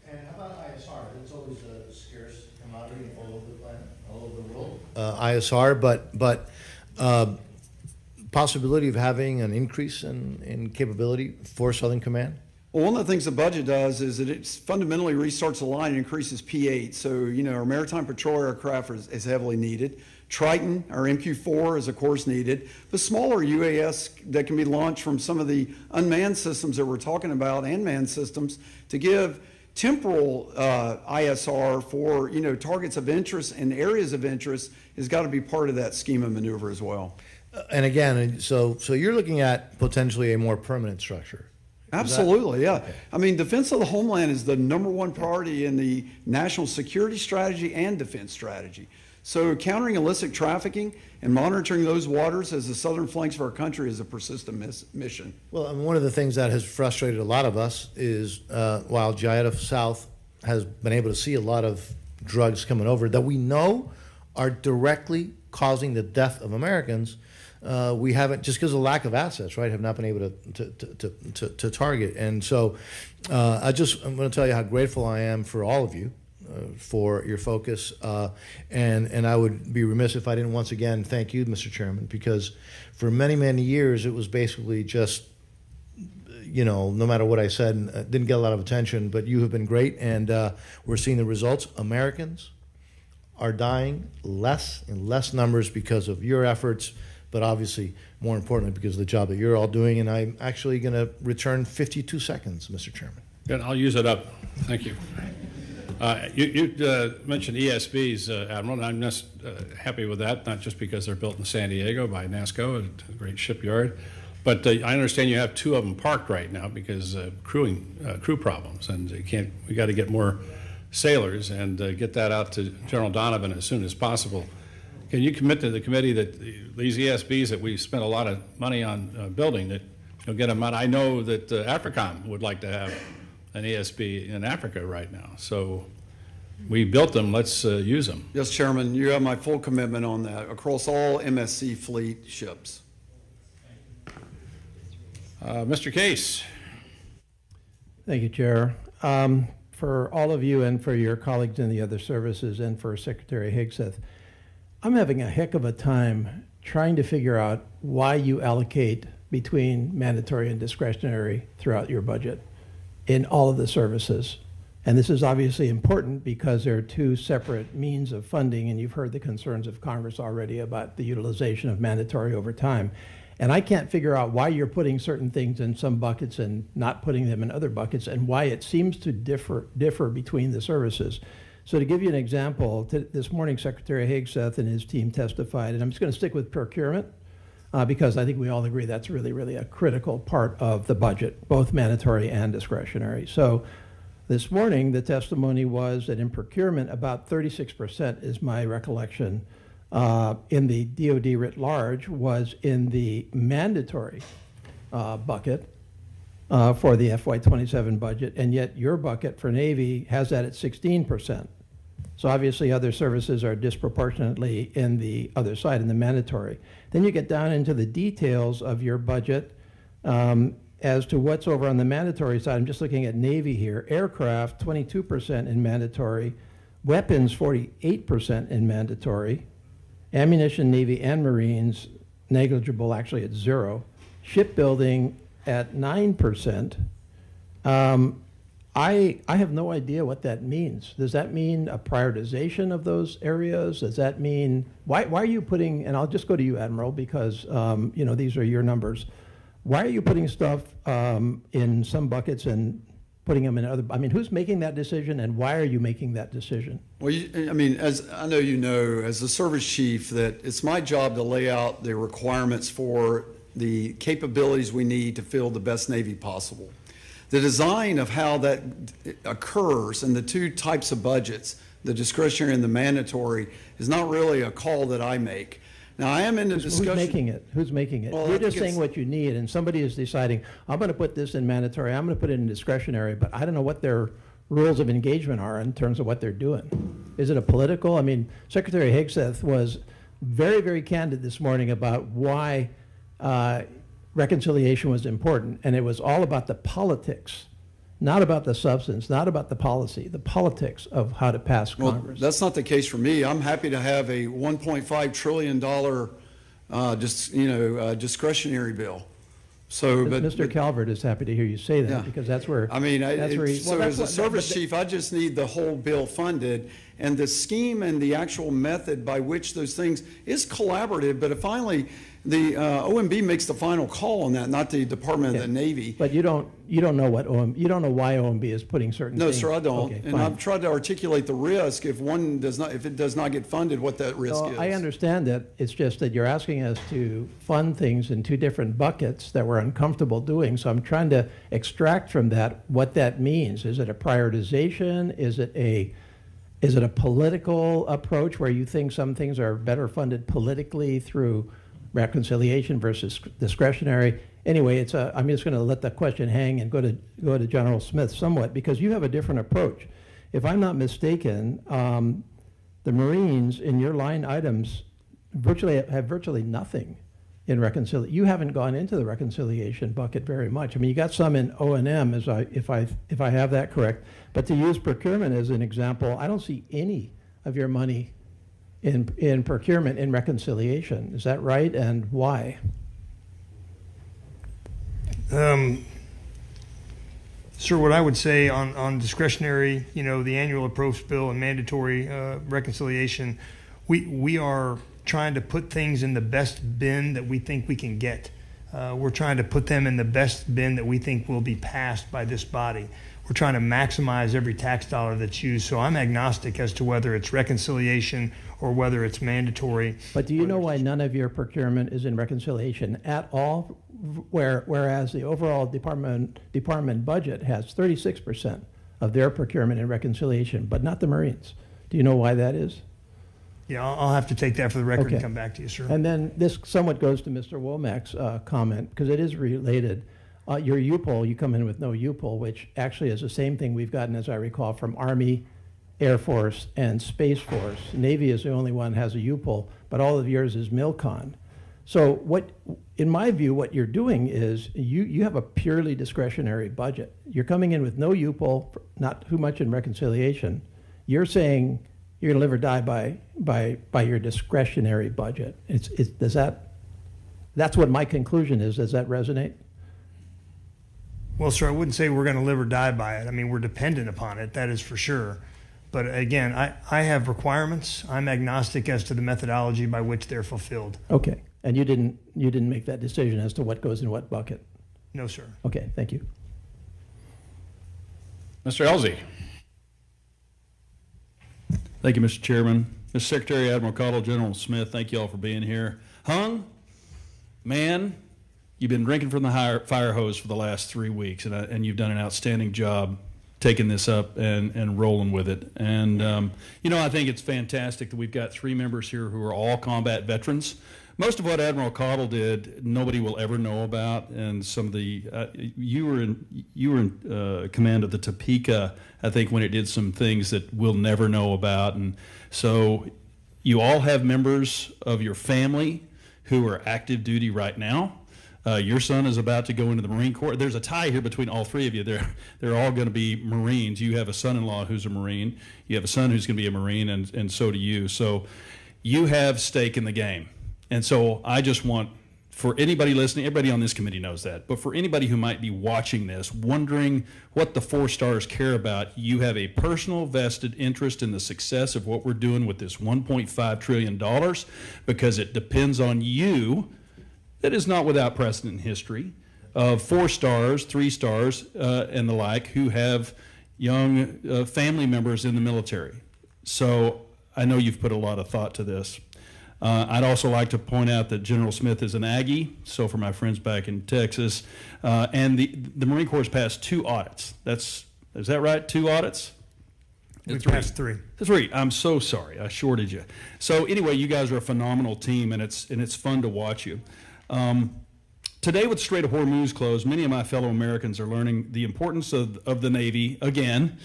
And how about ISR? It's always a scarce commodity all over the planet, all over the world. ISR, but possibility of having an increase in capability for Southern Command? Well, one of the things the budget does is that it fundamentally restarts the line and increases P8. So, you know, our maritime patrol aircraft is heavily needed. Triton, our MQ-4, is of course needed. The smaller UAS that can be launched from some of the unmanned systems that we're talking about and manned systems to give temporal ISR for, you know, targets of interest and areas of interest has got to be part of that scheme of maneuver as well. And again, so you're looking at potentially a more permanent structure. Absolutely, yeah. Okay. I mean, defense of the homeland is the #1 priority in the national security strategy and defense strategy. So countering illicit trafficking and monitoring those waters as the southern flanks of our country is a persistent mission. Well, and one of the things that has frustrated a lot of us is while Jayada South has been able to see a lot of drugs coming over that we know are directly causing the death of Americans, we haven't, just because of lack of assets, right, have not been able to target. And so I'm going to tell you how grateful I am for all of you for your focus. And I would be remiss if I didn't once again thank you, Mr. Chairman, because for many, many years it was basically just, you know, no matter what I said, didn't get a lot of attention, but you have been great, and we're seeing the results. Americans are dying less in less numbers because of your efforts, but obviously, more importantly, because of the job that you're all doing. And I'm actually going to return 52 seconds, Mr. Chairman. Good, I'll use it up. Thank you. You mentioned ESBs, Admiral, and I'm just happy with that, not just because they're built in San Diego by NASCO, a great shipyard, but I understand you have 2 of them parked right now because crew problems, and we got to get more sailors and get that out to General Donovan as soon as possible. Can you commit to the committee that these ESBs that we spent a lot of money on building, that you'll get them out? I know that AFRICOM would like to have an ESB in Africa right now. So we built them, let's use them. Yes, Chairman, you have my full commitment on that across all MSC fleet ships. Mr. Case. Thank you, Chair. For all of you and for your colleagues in the other services and for Secretary Higseth, I'm having a heck of a time trying to figure out why you allocate between mandatory and discretionary throughout your budget in all of the services. And this is obviously important because there are 2 separate means of funding, and you've heard the concerns of Congress already about the utilization of mandatory over time. And I can't figure out why you're putting certain things in some buckets and not putting them in other buckets, and why it seems to differ between the services. So to give you an example, this morning Secretary Higseth and his team testified, and I'm just going to stick with procurement because I think we all agree that's really, really a critical part of the budget, both mandatory and discretionary. So this morning the testimony was that in procurement about 36% is my recollection in the DoD writ large was in the mandatory bucket for the FY27 budget, and yet your bucket for Navy has that at 16%. So obviously other services are disproportionately in the other side, in the mandatory. Then you get down into the details of your budget as to what's over on the mandatory side. I'm just looking at Navy here. Aircraft, 22% in mandatory. Weapons, 48% in mandatory. Ammunition, Navy, and Marines, negligible, actually at 0. Shipbuilding at 9%. I have no idea what that means. Does that mean a prioritization of those areas? Does that mean, why are you putting, and I'll just go to you, Admiral, because you know, these are your numbers. Why are you putting stuff in some buckets and putting them in other? I mean, who's making that decision, and why are you making that decision? Well, I mean, as I know you know, as the service chief, that it's my job to lay out the requirements for the capabilities we need to fill the best Navy possible. The design of how that occurs and the 2 types of budgets, the discretionary and the mandatory, is not really a call that I make. Now, I am in the discussion. Who's making it? Who's making it? Well, you're just saying what you need, and somebody is deciding, I'm going to put this in mandatory, I'm going to put it in discretionary, but I don't know what their rules of engagement are in terms of what they're doing. Is it a political? I mean, Secretary Higseth was very, very candid this morning about why reconciliation was important, and it was all about the politics, not about the substance, not about the policy, the politics of how to pass Congress. That's not the case for me. I'm happy to have a $1.5 trillion discretionary bill. So, but Mr. Calvert is happy to hear you say that, Yeah. because that's where I mean, that's where he, so as a service chief, I just need the whole bill funded, and the scheme and the actual method by which those things is collaborative. But finally, the OMB makes the final call on that, not the Department of the Navy. But you don't know what you don't know why OMB is putting certain No, things. sir, I don't. Okay, and fine. I've tried to articulate the risk if it does not get funded, what that risk No, is. I understand that. It's just that you're asking us to fund things in two different buckets that we're uncomfortable doing. So I'm trying to extract from that what that means. Is it a prioritization? Is it a political approach where you think some things are better funded politically through reconciliation versus discretionary? Anyway, I'm just going to let that question hang and go to General Smith somewhat, because you have a different approach. If I'm not mistaken, the Marines in your line items have virtually nothing in reconciliation. You haven't gone into the reconciliation bucket very much. I mean, you got some in O&M, if I have that correct. But to use procurement as an example, I don't see any of your money in procurement in reconciliation. Is that right, and why? Sir, what I would say on discretionary, the annual approach bill and mandatory reconciliation, we are trying to put things in the best bin that we think we can get. We're trying to put them in the best bin that we think will be passed by this body. We're trying to maximize every tax dollar that's used. So I'm agnostic as to whether it's reconciliation or whether it's mandatory. But do you know why none of your procurement is in reconciliation at all, whereas the overall department budget has 36% of their procurement in reconciliation, but not the Marines? Do you know why that is? Yeah, I'll have to take that for the record Okay. and come back to you, sir. And then this somewhat goes to Mr. Womack's comment, because it is related. Your UPOL, you come in with no UPOL, which actually is the same thing we've gotten, as I recall, from Army, Air Force, and Space Force. Navy is the only one that has a UPOL, but all of yours is MILCON. So in my view, what you're doing is you have a purely discretionary budget. You're coming in with no UPOL, not too much in reconciliation. You're saying you're going to live or die by your discretionary budget. That's what my conclusion is. Does that resonate? Well, sir, I wouldn't say we're going to live or die by it. I mean, we're dependent upon it, that is for sure. But again, I have requirements. I'm agnostic as to the methodology by which they're fulfilled. Okay. And you didn't make that decision as to what goes in what bucket? No, sir. Okay, thank you. Mr. Elzey. Thank you, Mr. Chairman. Mr. Secretary, Admiral Caudle, General Smith, thank you all for being here. Hung, man, you've been drinking from the fire hose for the last 3 weeks, and you've done an outstanding job taking this up and rolling with it. And, I think it's fantastic that we've got 3 members here who are all combat veterans. Most of what Admiral Caudle did, nobody will ever know about. And some of the you were in command of the Topeka, I think, when it did some things that we'll never know about. And so you all have members of your family who are active duty right now. Your son is about to go into the Marine Corps. There's a tie here between all 3 of you. They're all going to be Marines. You have a son-in-law who's a Marine. You have a son who's going to be a Marine, and so do you. So you have stake in the game. And so I just want, for anybody listening, everybody on this committee knows that, but for anybody who might be watching this, wondering what the 4 stars care about, you have a personal vested interest in the success of what we're doing with this $1.5 trillion, because it depends on you. That is not without precedent in history of 4 stars, 3 stars, and the like, who have young family members in the military. So I know you've put a lot of thought to this. I'd also like to point out that General Smith is an Aggie, so for my friends back in Texas, and the Marine Corps has passed 2 audits. Is that right? 2 audits? We've passed 3. 3. I'm so sorry. I shorted you. So anyway, you guys are a phenomenal team, and it's fun to watch you. Today, with the Strait of Hormuz closed, many of my fellow Americans are learning the importance of the Navy again,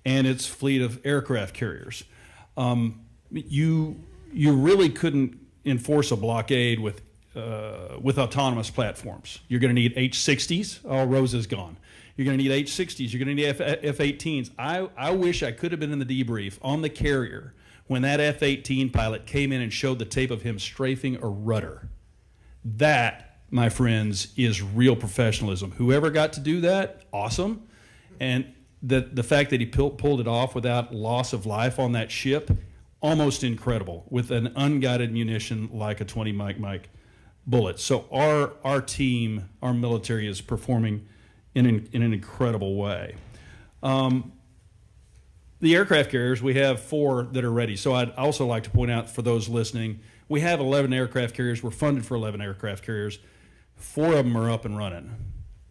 and its fleet of aircraft carriers. You really couldn't enforce a blockade with with autonomous platforms. You're going to need H-60s. Oh, Rosa's gone. You're going to need H-60s. You're going to need F-18s. I wish I could have been in the debrief on the carrier when that F-18 pilot came in and showed the tape of him strafing a rudder. That, my friends, is real professionalism. Whoever got to do that, awesome. And the fact that he pulled it off without loss of life on that ship, almost incredible, with an unguided munition like a 20 Mike bullet. So our team, our military, is performing in an incredible way. The aircraft carriers, we have 4 that are ready. So I'd also like to point out for those listening, we have 11 aircraft carriers. We're funded for 11 aircraft carriers. 4 of them are up and running.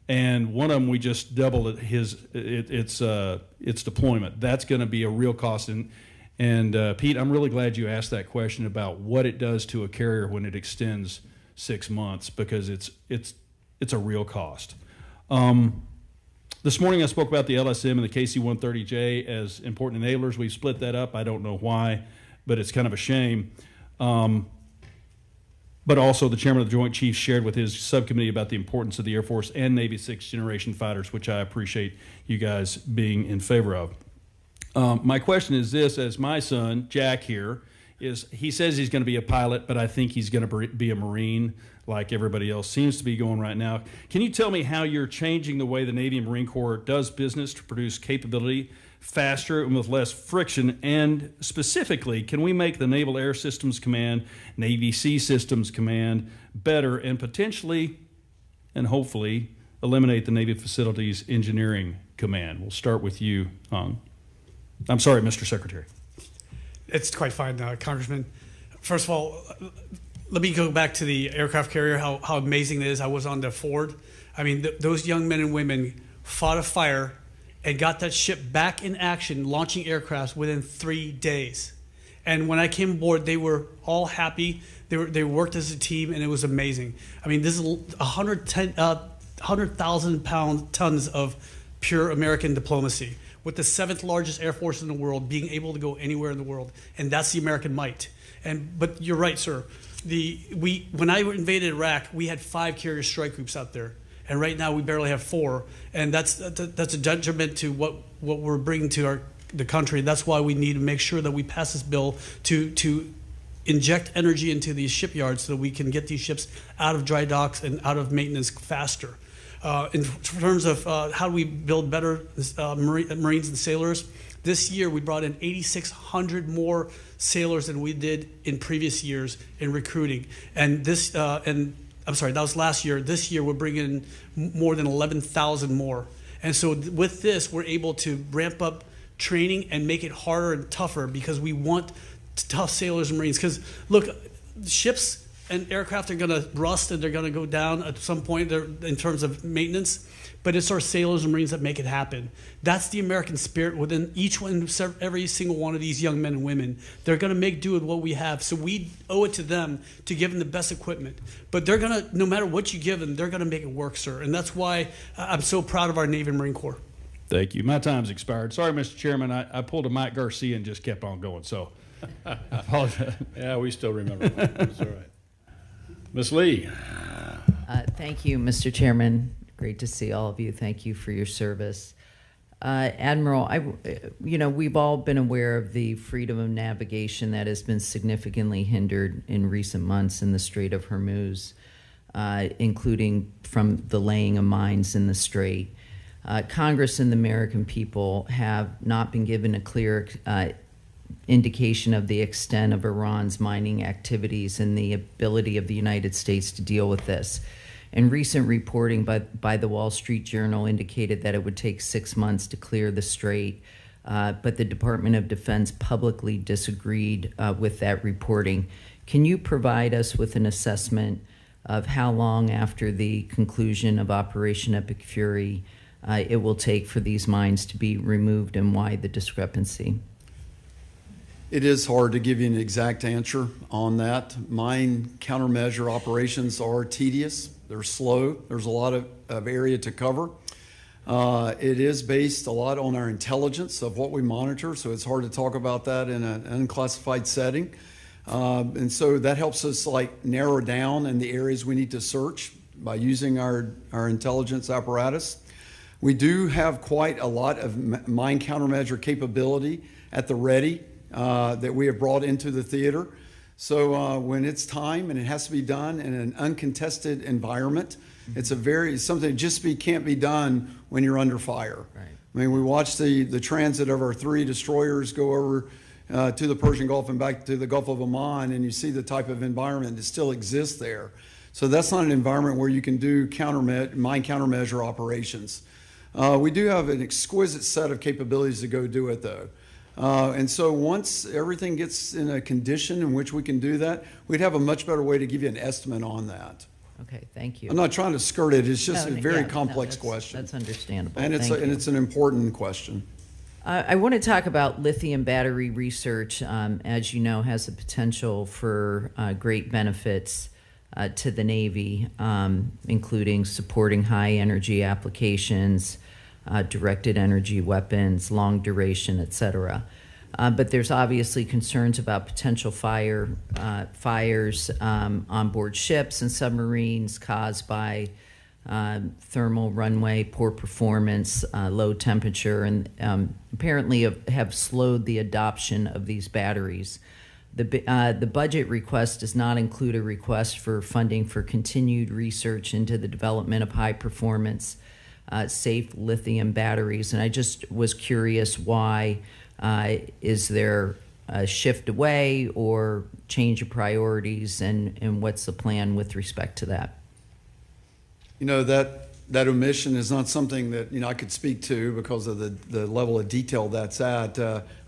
And one of them, we just doubled its deployment. That's going to be a real cost. And Pete, I'm really glad you asked that question about what it does to a carrier when it extends 6 months, because it's a real cost. This morning I spoke about the LSM and the KC-130J as important enablers. We've split that up. I don't know why, but it's kind of a shame. But also the chairman of the Joint Chiefs shared with his subcommittee about the importance of the Air Force and Navy 6th-generation fighters, which I appreciate you guys being in favor of. My question is this, as my son, Jack here, he says he's going to be a pilot, but I think he's going to be a Marine like everybody else seems to be going right now. Can you tell me how you're changing the way the Navy and Marine Corps does business to produce capability faster and with less friction? And specifically, can we make the Naval Air Systems Command, Navy Sea Systems Command better and potentially and hopefully eliminate the Navy Facilities Engineering Command? We'll start with you, Hung. I'm sorry, Mr. Secretary. It's quite fine, Congressman. First of all, let me go back to the aircraft carrier, how amazing it is. I was on the Ford. I mean, those young men and women fought a fire and got that ship back in action, launching aircraft within 3 days. And when I came aboard, they were all happy. They worked as a team, and it was amazing. I mean, this is 100,000 tons of pure American diplomacy, with the 7th largest air force in the world being able to go anywhere in the world, and that's the American might. But you're right, sir. When I invaded Iraq, we had 5 carrier strike groups out there, and right now we barely have 4, and that's a detriment to what we're bringing to the country. That's why we need to make sure that we pass this bill to inject energy into these shipyards so that we can get these ships out of dry docks and out of maintenance faster. In terms of how do we build better Marines and sailors, this year we brought in 8,600 more sailors than we did in previous years in recruiting. And I'm sorry, that was last year. This year we're bringing in more than 11,000 more. And so with this, we're able to ramp up training and make it harder and tougher, because we want tough sailors and Marines. Because look, ships and aircraft are going to rust and they're going to go down at some point in terms of maintenance, but it's our sailors and Marines that make it happen. That's the American spirit within every single one of these young men and women. They're going to make do with what we have, so we owe it to them to give them the best equipment. But they're going to, no matter what you give them, they're going to make it work, sir. And that's why I'm so proud of our Navy and Marine Corps. Thank you. My time's expired. Sorry, Mr. Chairman. I pulled a Mike Garcia and just kept on going, so I apologize. Yeah, we still remember. That's all right. Ms. Lee. Thank you, Mr. Chairman. Great to see all of you. Thank you for your service. Admiral, we've all been aware of the freedom of navigation that has been significantly hindered in recent months in the Strait of Hormuz, including from the laying of mines in the Strait. Congress and the American people have not been given a clear indication of the extent of Iran's mining activities and the ability of the United States to deal with this. And recent reporting by the Wall Street Journal indicated that it would take 6 months to clear the strait, but the Department of Defense publicly disagreed with that reporting. Can you provide us with an assessment of how long after the conclusion of Operation Epic Fury it will take for these mines to be removed, and why the discrepancy? It is hard to give you an exact answer on that. Mine countermeasure operations are tedious. They're slow. There's a lot of area to cover. It is based a lot on our intelligence of what we monitor, so it's hard to talk about that in an unclassified setting. And so that helps us like narrow down in the areas we need to search by using our intelligence apparatus. We do have quite a lot of mine countermeasure capability at the ready that we have brought into the theater. So when it's time and it has to be done in an uncontested environment, it's something that just can't be done when you're under fire. Right. I mean, we watched the transit of our 3 destroyers go over to the Persian Gulf and back to the Gulf of Oman, and you see the type of environment that still exists there. So that's not an environment where you can do mine countermeasure operations. We do have an exquisite set of capabilities to go do it, though. And so once everything gets in a condition in which we can do that, we'd have a much better way to give you an estimate on that. Okay, thank you. I'm not trying to skirt it. It's just a very complex question. That's understandable. And it's an important question. I want to talk about lithium battery research. As you know, has the potential for great benefits to the Navy, including supporting high energy applications, directed energy weapons, long duration, et cetera. But there's obviously concerns about potential fires on board ships and submarines caused by thermal runway, poor performance, low temperature, and apparently have slowed the adoption of these batteries. The budget request does not include a request for funding for continued research into the development of high-performance, safe lithium batteries. And I just was curious why. Is there a shift away or change of priorities, and what's the plan with respect to that? You know, that omission is not something that, I could speak to because of the level of detail that's at.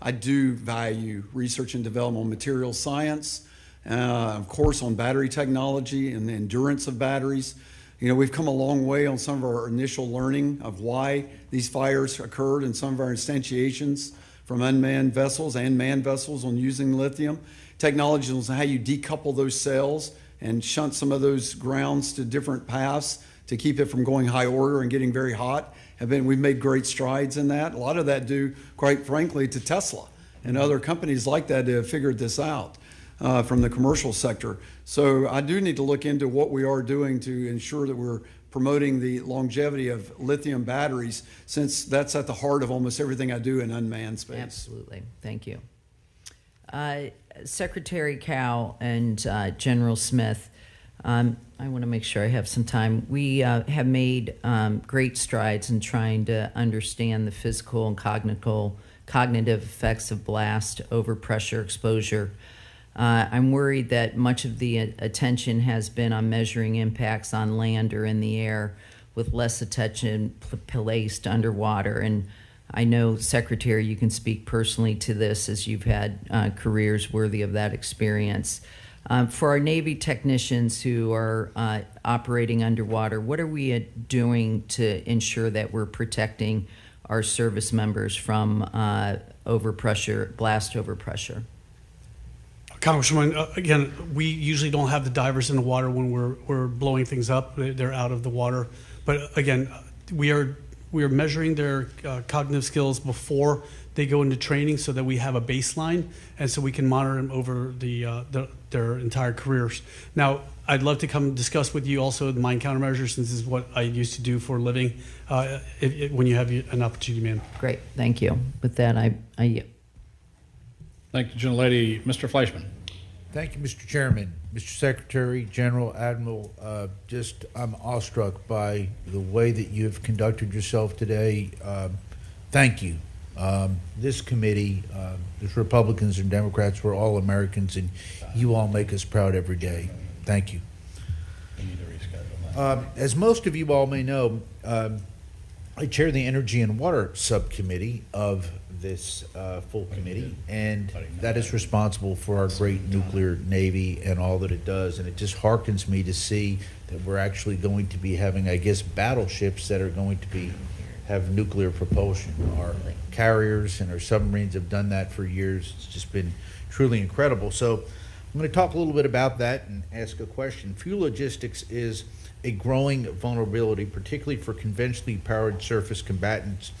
I do value research and development on materials science, of course on battery technology and the endurance of batteries. We've come a long way on some of our initial learning of why these fires occurred in some of our instantiations from unmanned vessels and manned vessels on using lithium. Technology on how you decouple those cells and shunt some of those grounds to different paths to keep it from going high order and getting very hot. We've made great strides in that. A lot of that due, quite frankly, to Tesla and other companies like that that have figured this out from the commercial sector. So I do need to look into what we are doing to ensure that we're promoting the longevity of lithium batteries, since that's at the heart of almost everything I do in unmanned space. Absolutely. Thank you. Secretary Cao and General Smith, I want to make sure I have some time. We have made great strides in trying to understand the physical and cognitive effects of blast, overpressure exposure. I'm worried that much of the attention has been on measuring impacts on land or in the air, with less attention placed underwater. And I know, Secretary, you can speak personally to this as you've had careers worthy of that experience. For our Navy technicians who are operating underwater, what are we doing to ensure that we're protecting our service members from overpressure, blast overpressure? Congresswoman, again, we usually don't have the divers in the water when we're blowing things up. They're out of the water. But again, we are measuring their cognitive skills before they go into training, so that we have a baseline, and so we can monitor them over their entire careers. Now, I'd love to come discuss with you also the mine countermeasures, since this is what I used to do for a living, when you have an opportunity, ma'am. Great, thank you. With that, I Thank you, gentlelady. Mr. Fleischman. Thank you, Mr. Chairman. Mr. Secretary, General, Admiral, I'm awestruck by the way that you have conducted yourself today. Thank you. This committee, there's Republicans and Democrats, we're all Americans, and you all make us proud every day. Thank you. As most of you all may know, I chair the Energy and Water Subcommittee of this full committee, and that is responsible for our great nuclear Navy and all that it does. And it just hearkens me to see that we're actually going to be having, I guess, battleships that are going to have nuclear propulsion. Our carriers and our submarines have done that for years. It's just been truly incredible. So I'm going to talk a little bit about that and ask a question. Fuel logistics is a growing vulnerability, particularly for conventionally powered surface combatants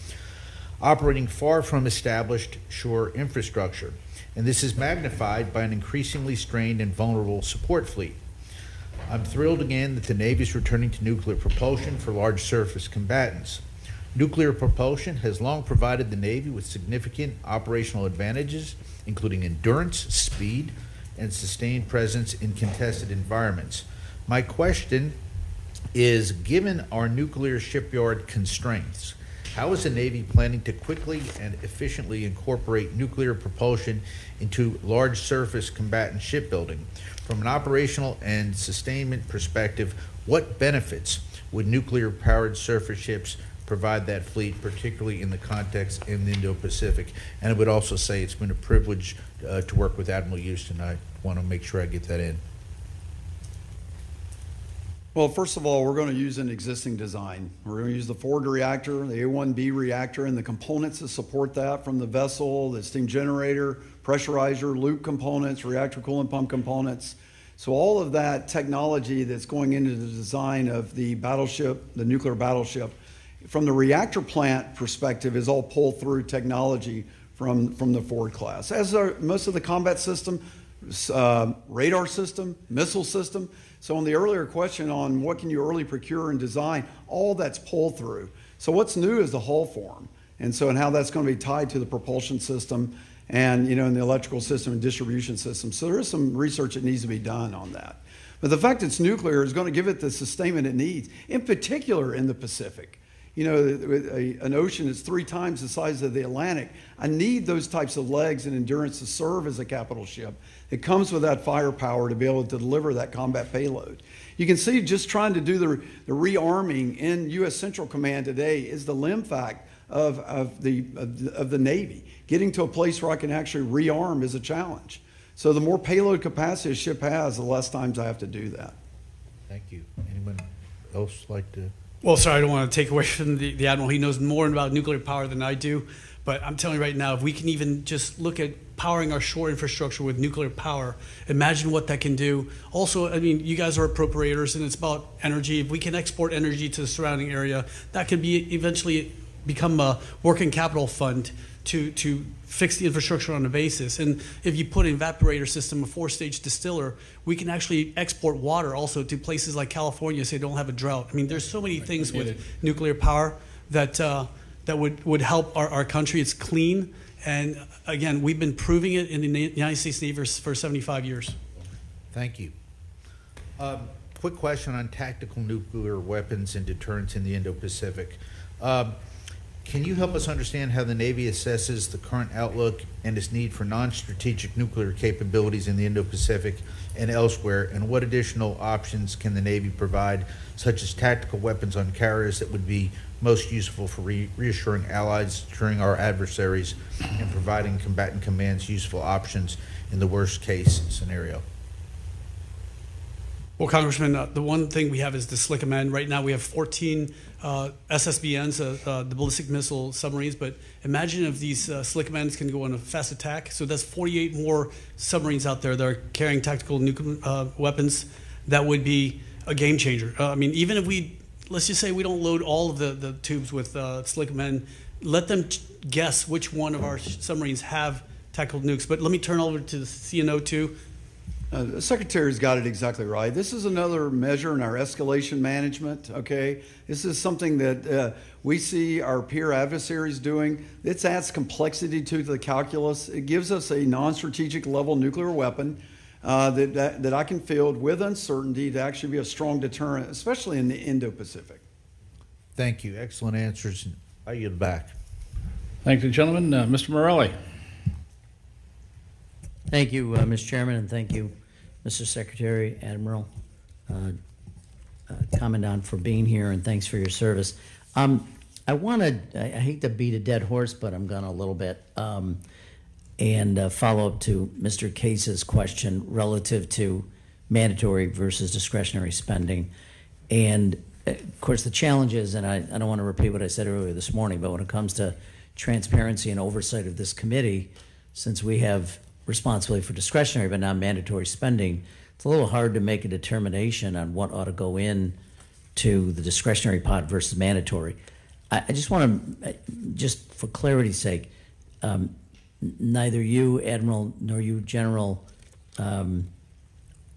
operating far from established shore infrastructure. and this is magnified by an increasingly strained and vulnerable support fleet. I'm thrilled again that the Navy is returning to nuclear propulsion for large surface combatants. Nuclear propulsion has long provided the Navy with significant operational advantages, including endurance, speed, and sustained presence in contested environments. My question is, given our nuclear shipyard constraints, how is the Navy planning to quickly and efficiently incorporate nuclear propulsion into large surface combatant shipbuilding? From an operational and sustainment perspective, what benefits would nuclear-powered surface ships provide that fleet, particularly in the context in the Indo-Pacific? And I would also say it's been a privilege to work with Admiral Houston. I want to make sure I get that in. Well, first of all, we're going to use an existing design. We're going to use the Ford reactor, the A1B reactor, and the components that support that, from the vessel, the steam generator, pressurizer, loop components, reactor coolant pump components. So all of that technology that's going into the design of the battleship, the nuclear battleship, from the reactor plant perspective, is all pulled through technology from the Ford class. As are most of the combat system, radar system, missile system. So on the earlier question on what can you early procure and design, all that's pulled through. So what's new is the hull form. And how that's going to be tied to the propulsion system and, in the electrical system and distribution system. So there is some research that needs to be done on that. But the fact it's nuclear is going to give it the sustainment it needs, in particular in the Pacific. An ocean is 3 times the size of the Atlantic. I need those types of legs and endurance to serve as a capital ship. It comes with that firepower to be able to deliver that combat payload. You can see just trying to do the rearming in U.S. Central Command today is the limb fact of the Navy. Getting to a place where I can actually rearm is a challenge. So the more payload capacity a ship has, the less times I have to do that. Thank you. Anyone else like to? Well, sorry, I don't want to take away from the Admiral. He knows more about nuclear power than I do. But I'm telling you right now, if we can even just look at powering our shore infrastructure with nuclear power, imagine what that can do. Also, I mean, you guys are appropriators, and it's about energy. If we can export energy to the surrounding area, that could be eventually become a working capital fund to fix the infrastructure on a basis. And if you put an evaporator system, a 4-stage distiller, we can actually export water also to places like California so they don't have a drought. I mean, there's so many things with nuclear power that would help our country. It's clean. And again, we've been proving it in the United States Navy for 75 years. Thank you. Quick question on tactical nuclear weapons and deterrence in the Indo-Pacific. Can you help us understand how the Navy assesses the current outlook and its need for non-strategic nuclear capabilities in the Indo-Pacific and elsewhere, and what additional options can the Navy provide, such as tactical weapons on carriers that would be most useful for reassuring allies, deterring our adversaries, and providing combatant commands useful options in the worst-case scenario? Well, Congressman, the one thing we have is the Slick Command. Right now we have 14 SSBNs, the ballistic missile submarines, but imagine if these Slick Commands can go on a fast attack. So that's 48 more submarines out there that are carrying tactical nuclear weapons. That would be a game changer. I mean, even if let's just say we don't load all of the tubes with Slick Command, let them guess which one of our submarines have tactical nukes. But let me turn over to the CNO too. The Secretary's got it exactly right. This is another measure in our escalation management, okay? This is something that we see our peer adversaries doing. It adds complexity to the calculus. It gives us a non-strategic level nuclear weapon that I can field with uncertainty to actually be a strong deterrent, especially in the Indo-Pacific. Thank you. Excellent answers. I yield back. Thank you, gentlemen. Mr. Morelli. Thank you, Mr. Chairman, and thank you, Mr. Secretary, Admiral, Commandant, for being here, and thanks for your service. I hate to beat a dead horse, but I'm going to a little bit, and follow up to Mr. Case's question relative to mandatory versus discretionary spending. And, of course, the challenge is, and I don't want to repeat what I said earlier this morning, but when it comes to transparency and oversight of this committee, since we have responsibility for discretionary but not mandatory spending, it's a little hard to make a determination on what ought to go in to the discretionary pot versus mandatory. I just want to, just for clarity's sake, neither you, Admiral, nor you, General,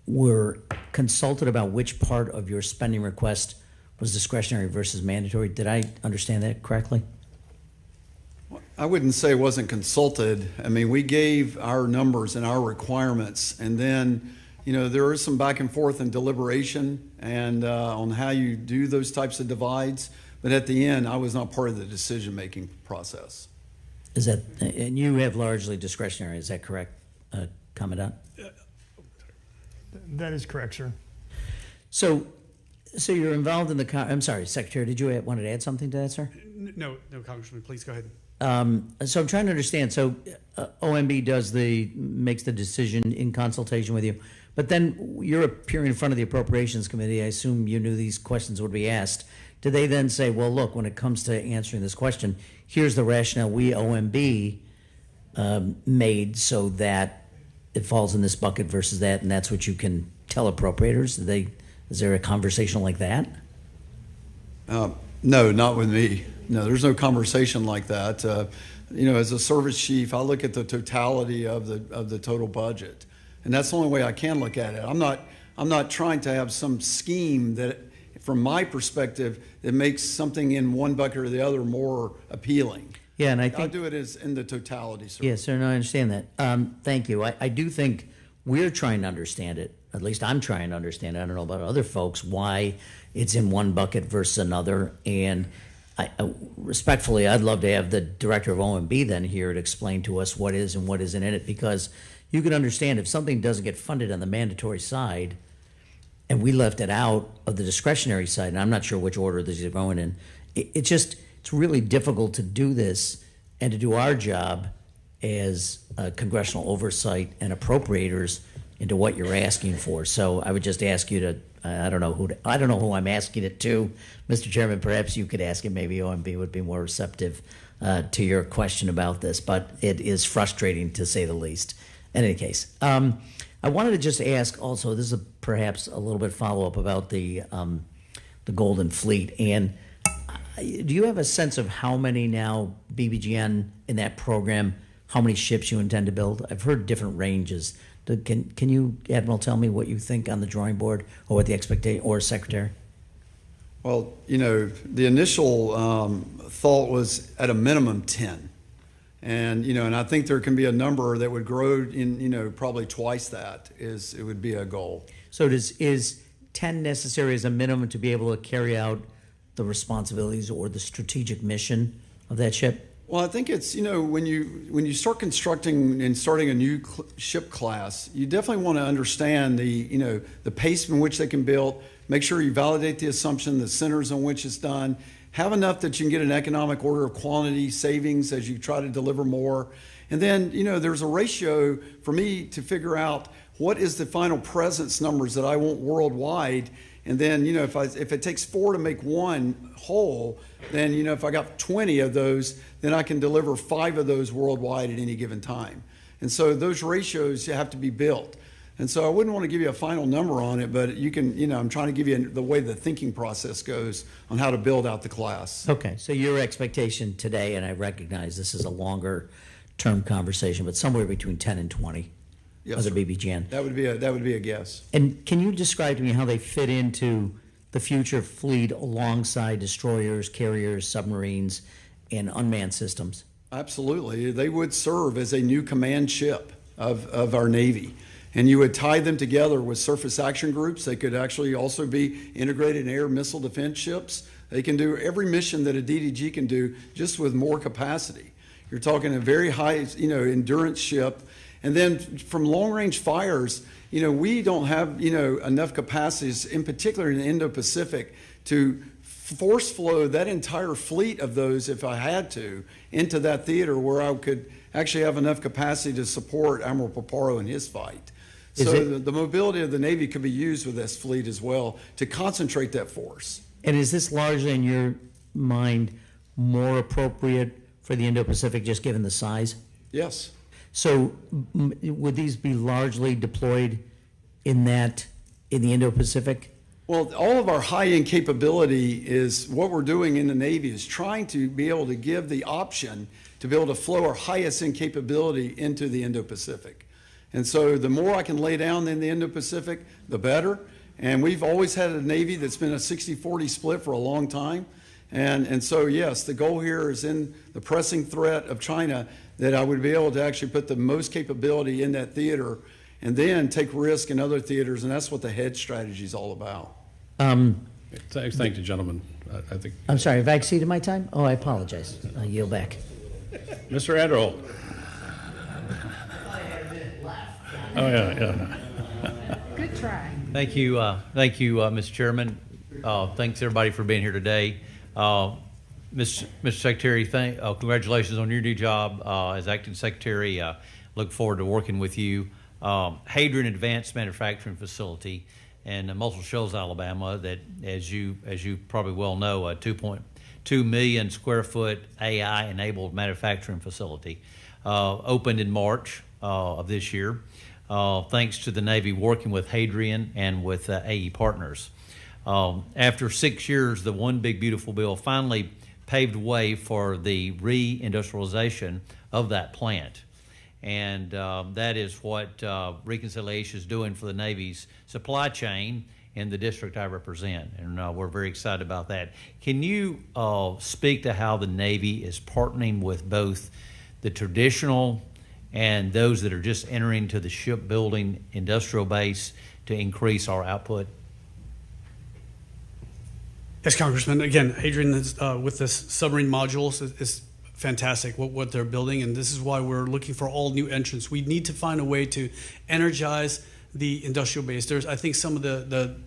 were consulted about which part of your spending request was discretionary versus mandatory. Did I understand that correctly? I wouldn't say it wasn't consulted. I mean, we gave our numbers and our requirements, and then, there is some back and forth and deliberation and on how you do those types of divides. But at the end, I was not part of the decision-making process. Is that, and you have largely discretionary, is that correct, Commandant? That is correct, sir. So you're involved in I'm sorry, Secretary, did you want to add something to that, sir? No, Congressman, please go ahead. So I'm trying to understand. So OMB makes the decision in consultation with you, but then you're appearing in front of the Appropriations Committee. I assume you knew these questions would be asked. Did they then say, well, look, when it comes to answering this question, here's the rationale we OMB made so that it falls in this bucket versus that, and that's what you can tell appropriators? Is there a conversation like that? No, not with me. No, there's no conversation like that. As a service chief, I look at the totality of the total budget, and that's the only way I can look at it. I'm not trying to have some scheme that, from my perspective, that makes something in one bucket or the other more appealing. Yeah, and I think I do it as in the totality, sir. Yes, sir. No, I understand that. Thank you. I do think we're trying to understand it. At least I'm trying to understand it. I don't know about other folks why it's in one bucket versus another. And respectfully, I'd love to have the director of OMB then here to explain to us what is and what isn't in it, because you can understand if something doesn't get funded on the mandatory side and we left it out of the discretionary side, and I'm not sure which order these are going in, it's really difficult to do this and to do our job as congressional oversight and appropriators into what you're asking for. So I would just ask you to, I don't know who I'm asking it to. Mr. Chairman, perhaps you could ask it. Maybe OMB would be more receptive to your question about this, but it is frustrating to say the least. In any case, I wanted to just ask also, this is perhaps a little bit follow-up about the Golden Fleet. And do you have a sense of how many now BBGN in that program, how many ships you intend to build? I've heard different ranges. Can you, Admiral, tell me what you think on the drawing board, or what the expectation, or Secretary? Well, the initial thought was at a minimum 10. And I think there can be a number that would grow in, probably twice that it would be a goal. So is 10 necessary as a minimum to be able to carry out the responsibilities or the strategic mission of that ship? Well, I think it's, when you start constructing and starting a new ship class, you definitely want to understand the pace in which they can build, make sure you validate the assumption, the centers on which it's done, have enough that you can get an economic order of quantity savings as you try to deliver more. And then, there's a ratio for me to figure out what is the final presence numbers that I want worldwide. And then, if it takes 4 to make one whole, then, if I got 20 of those, then I can deliver 5 of those worldwide at any given time. And so those ratios have to be built. And so I wouldn't want to give you a final number on it, but you can, I'm trying to give you the way the thinking process goes on how to build out the class. Okay, so your expectation today, and I recognize this is a longer term conversation, but somewhere between 10 and 20 Yes, of the BBGN. That would be a guess. And can you describe to me how they fit into the future fleet alongside destroyers, carriers, submarines, and unmanned systems? Absolutely. They would serve as a new command ship of our Navy. And you would tie them together with surface action groups. They could actually also be integrated air missile defense ships. They can do every mission that a DDG can do, just with more capacity. You're talking a very high, endurance ship. And then from long-range fires, we don't have, enough capacities, in particular in the Indo-Pacific, to force flow that entire fleet of those, if I had to, into that theater where I could actually have enough capacity to support Admiral Paparo in his fight. So the mobility of the Navy could be used with this fleet as well to concentrate that force. And is this largely, in your mind, more appropriate for the Indo-Pacific, just given the size? Yes. So would these be largely deployed in the Indo-Pacific? Well, all of our high-end capability is what we're doing in the Navy is trying to be able to give the option to be able to flow our highest end capability into the Indo-Pacific. And so the more I can lay down in the Indo-Pacific, the better. And we've always had a Navy that's been a 60-40 split for a long time. And so, yes, the goal here is in the pressing threat of China that I would be able to actually put the most capability in that theater and then take risk in other theaters, and that's what the hedge strategy is all about. Thank you, gentlemen. I think. I'm sorry, have I exceeded my time? Oh, I apologize. I yield back. Mr. Anderl. Oh, yeah. Good try. Thank you, Mr. Chairman. Thanks everybody for being here today. Mr. Secretary, congratulations on your new job as Acting Secretary. Look forward to working with you. Hadrian Advanced Manufacturing Facility in Muscle Shoals, Alabama, that, as you probably well know, a 2.2 million square foot AI-enabled manufacturing facility, opened in March of this year, thanks to the Navy working with Hadrian and with AE Partners. After 6 years, the One Big Beautiful Bill finally paved way for the reindustrialization of that plant. And that is what reconciliation is doing for the Navy's supply chain in the district I represent. And we're very excited about that. Can you speak to how the Navy is partnering with both the traditional and those that are just entering to the shipbuilding industrial base to increase our output? Yes, Congressman. Again, Hadrian is, with this submarine modules is fantastic what they're building, and this is why we're looking for all new entrants. We need to find a way to energize the industrial base. I think some of the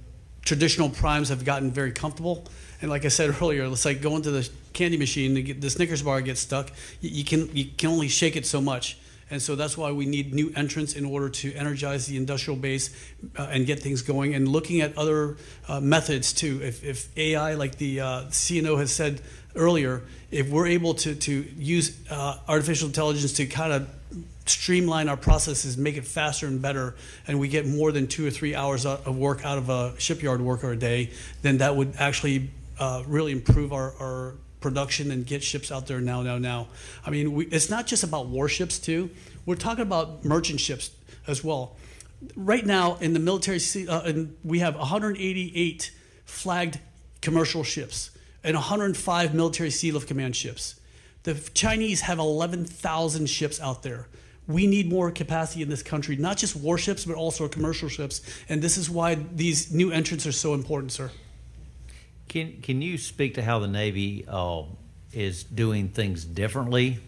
traditional primes have gotten very comfortable, and like I said earlier, it's like going to the candy machine. The Snickers bar gets stuck. You can only shake it so much. And so that's why we need new entrants in order to energize the industrial base and get things going. And looking at other methods too. If AI, like the CNO has said earlier, if we're able to use artificial intelligence to kind of streamline our processes, make it faster and better, and we get more than 2 or 3 hours of work out of a shipyard worker a day, then that would actually really improve our production and get ships out there now. I mean, it's not just about warships too. We're talking about merchant ships as well. Right now in the military, we have 188 flagged commercial ships and 105 military Sea Lift Command ships. The Chinese have 11,000 ships out there. We need more capacity in this country, not just warships, but also commercial ships. And this is why these new entrants are so important, sir. Can you speak to how the Navy is doing things differently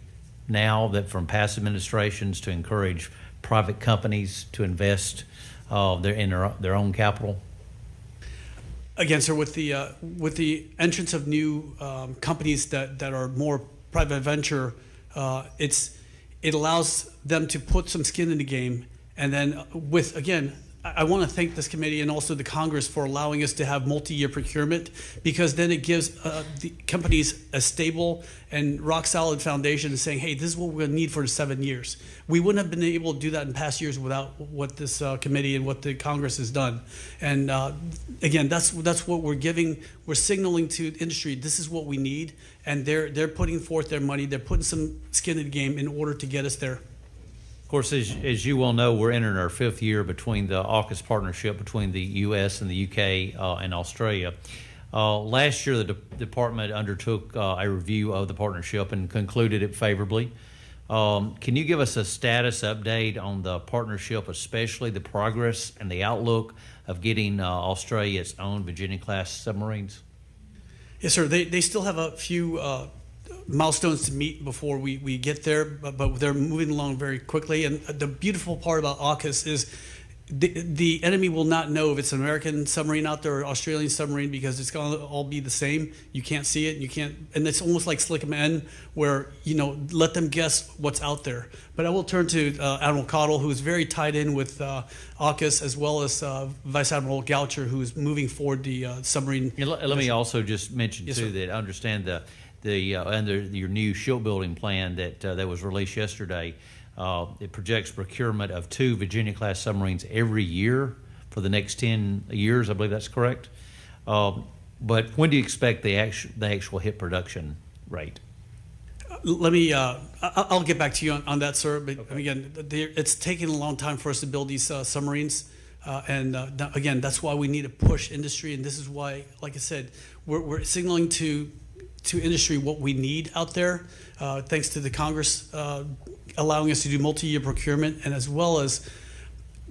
now that from past administrations to encourage private companies to invest in their own capital? Again, sir, with the entrance of new companies that are more private venture, it allows them to put some skin in the game, and then I want to thank this committee and also the Congress for allowing us to have multi-year procurement, because then it gives the companies a stable and rock-solid foundation and saying, hey, this is what we're going to need for 7 years. We wouldn't have been able to do that in past years without what this committee and what the Congress has done. And again, that's what we're giving. We're signaling to industry, this is what we need, and they're putting forth their money. They're putting some skin in the game in order to get us there. Of course, as you well know, we're entering our 5th year between the AUKUS partnership between the U.S. and the UK and Australia. Last year, the department undertook a review of the partnership and concluded it favorably. Can you give us a status update on the partnership, especially the progress and the outlook of getting Australia its own Virginia-class submarines? Yes, sir. They still have a few milestones to meet before we get there, but they're moving along very quickly. And the beautiful part about AUKUS is the enemy will not know if it's an American submarine out there or Australian submarine, because it's going to all be the same. You can't see it. You can't, and it's almost like Slick 'em in, where let them guess what's out there. But I will turn to Admiral Caudle, who is very tied in with AUKUS, as well as Vice Admiral Goucher, who is moving forward the submarine. Let me also just mention Yes, too sir. that I understand under your new shipbuilding plan that was released yesterday, it projects procurement of 2 Virginia-class submarines every year for the next 10 years. I believe that's correct. But when do you expect the actual hit production rate? Let me, I'll get back to you on that, sir. But again, it's taken a long time for us to build these submarines. Again, that's why we need to push industry. And this is why, like I said, we're signaling to industry what we need out there, thanks to the Congress allowing us to do multi-year procurement, and as well as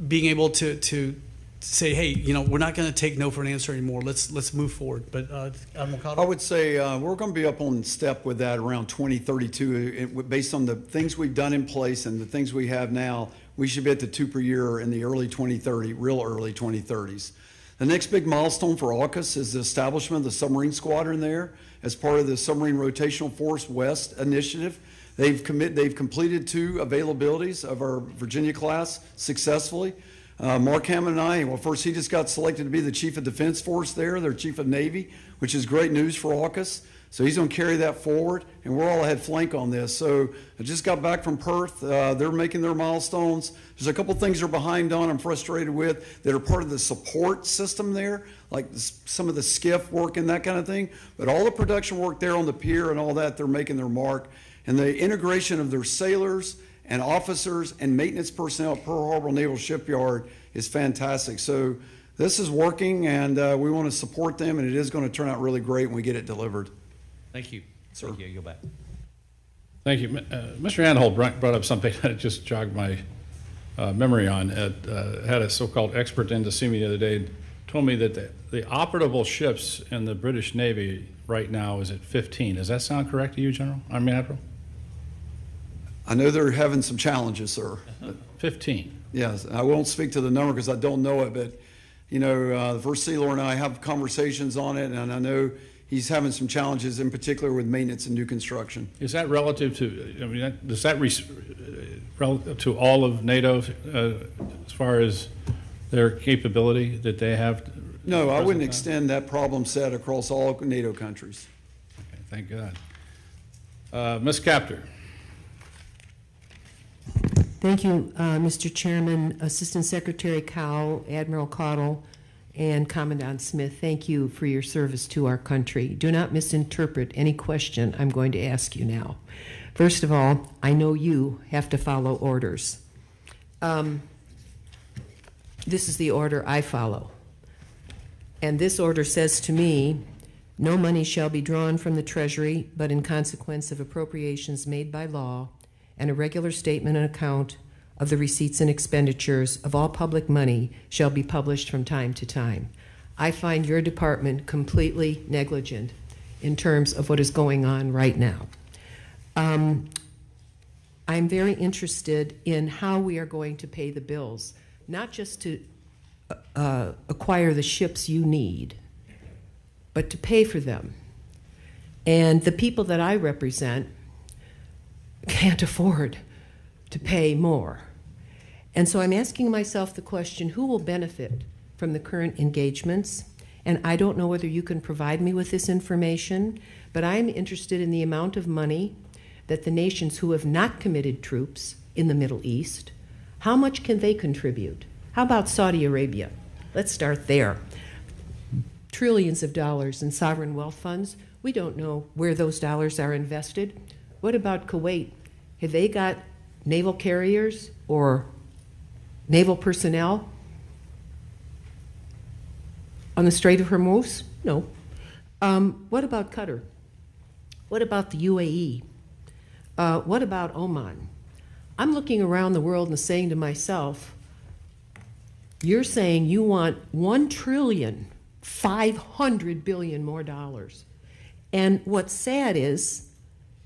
being able to say, hey, you know, we're not going to take no for an answer anymore. Let's move forward. But Admiral Caudle? I would say we're going to be up on step with that around 2032. Based on the things we've done in place and the things we have now, we should be at the 2 per year in the early 2030, real early 2030s. The next big milestone for AUKUS is the establishment of the submarine squadron there as part of the Submarine Rotational Force West initiative. They've completed 2 availabilities of our Virginia class successfully. Mark Hammond and I, well, first he just got selected to be the Chief of Defense Force there, their Chief of Navy, which is great news for AUKUS. So he's going to carry that forward, and we're all ahead flank on this. So I just got back from Perth. They're making their milestones. There's a couple things they're behind on I'm frustrated with that are part of the support system there, like some of the skiff work and that kind of thing. But all the production work there on the pier and all that, they're making their mark. And the integration of their sailors and officers and maintenance personnel at Pearl Harbor Naval Shipyard is fantastic. So this is working, and we want to support them, and it is going to turn out really great when we get it delivered. Thank you. Sir. Thank you. You go back. Thank you. Mr. Anhold brought up something that just jogged my memory on. Had a so-called expert in to see me the other day, told me that the operable ships in the British Navy right now is at 15. Does that sound correct to you, General? Admiral? I know they're having some challenges, sir. 15. Yes, I won't speak to the number because I don't know it, but you know, the First Sea Lord and I have conversations on it, and I know he's having some challenges, in particular with maintenance and new construction. Is that relative to? I mean, does that relative to all of NATO as far as their capability that they have? No, I wouldn't extend that problem set across all NATO countries. Okay, thank God. Ms. Capter. Thank you, Mr. Chairman, Assistant Secretary Cao, Admiral Caudle, and Commandant Smith. Thank you for your service to our country. Do not misinterpret any question I'm going to ask you now. First of all, I know you have to follow orders. This is the order I follow. And this order says to me, no money shall be drawn from the Treasury, but in consequence of appropriations made by law, and a regular statement and account of the receipts and expenditures of all public money shall be published from time to time. I find your department completely negligent in terms of what is going on right now. I'm very interested in how we are going to pay the bills, not just to acquire the ships you need, but to pay for them. And the people that I represent can't afford to pay more. And so I'm asking myself the question, who will benefit from the current engagements? And I don't know whether you can provide me with this information, but I'm interested in the amount of money that the nations who have not committed troops in the Middle East, how much can they contribute? How about Saudi Arabia? Let's start there. Trillions of dollars in sovereign wealth funds. We don't know where those dollars are invested. What about Kuwait? Have they got naval carriers or naval personnel on the Strait of Hormuz? No. What about Qatar? What about the UAE? What about Oman? I'm looking around the world and saying to myself, you're saying you want $1,500 billion more dollars. And what's sad is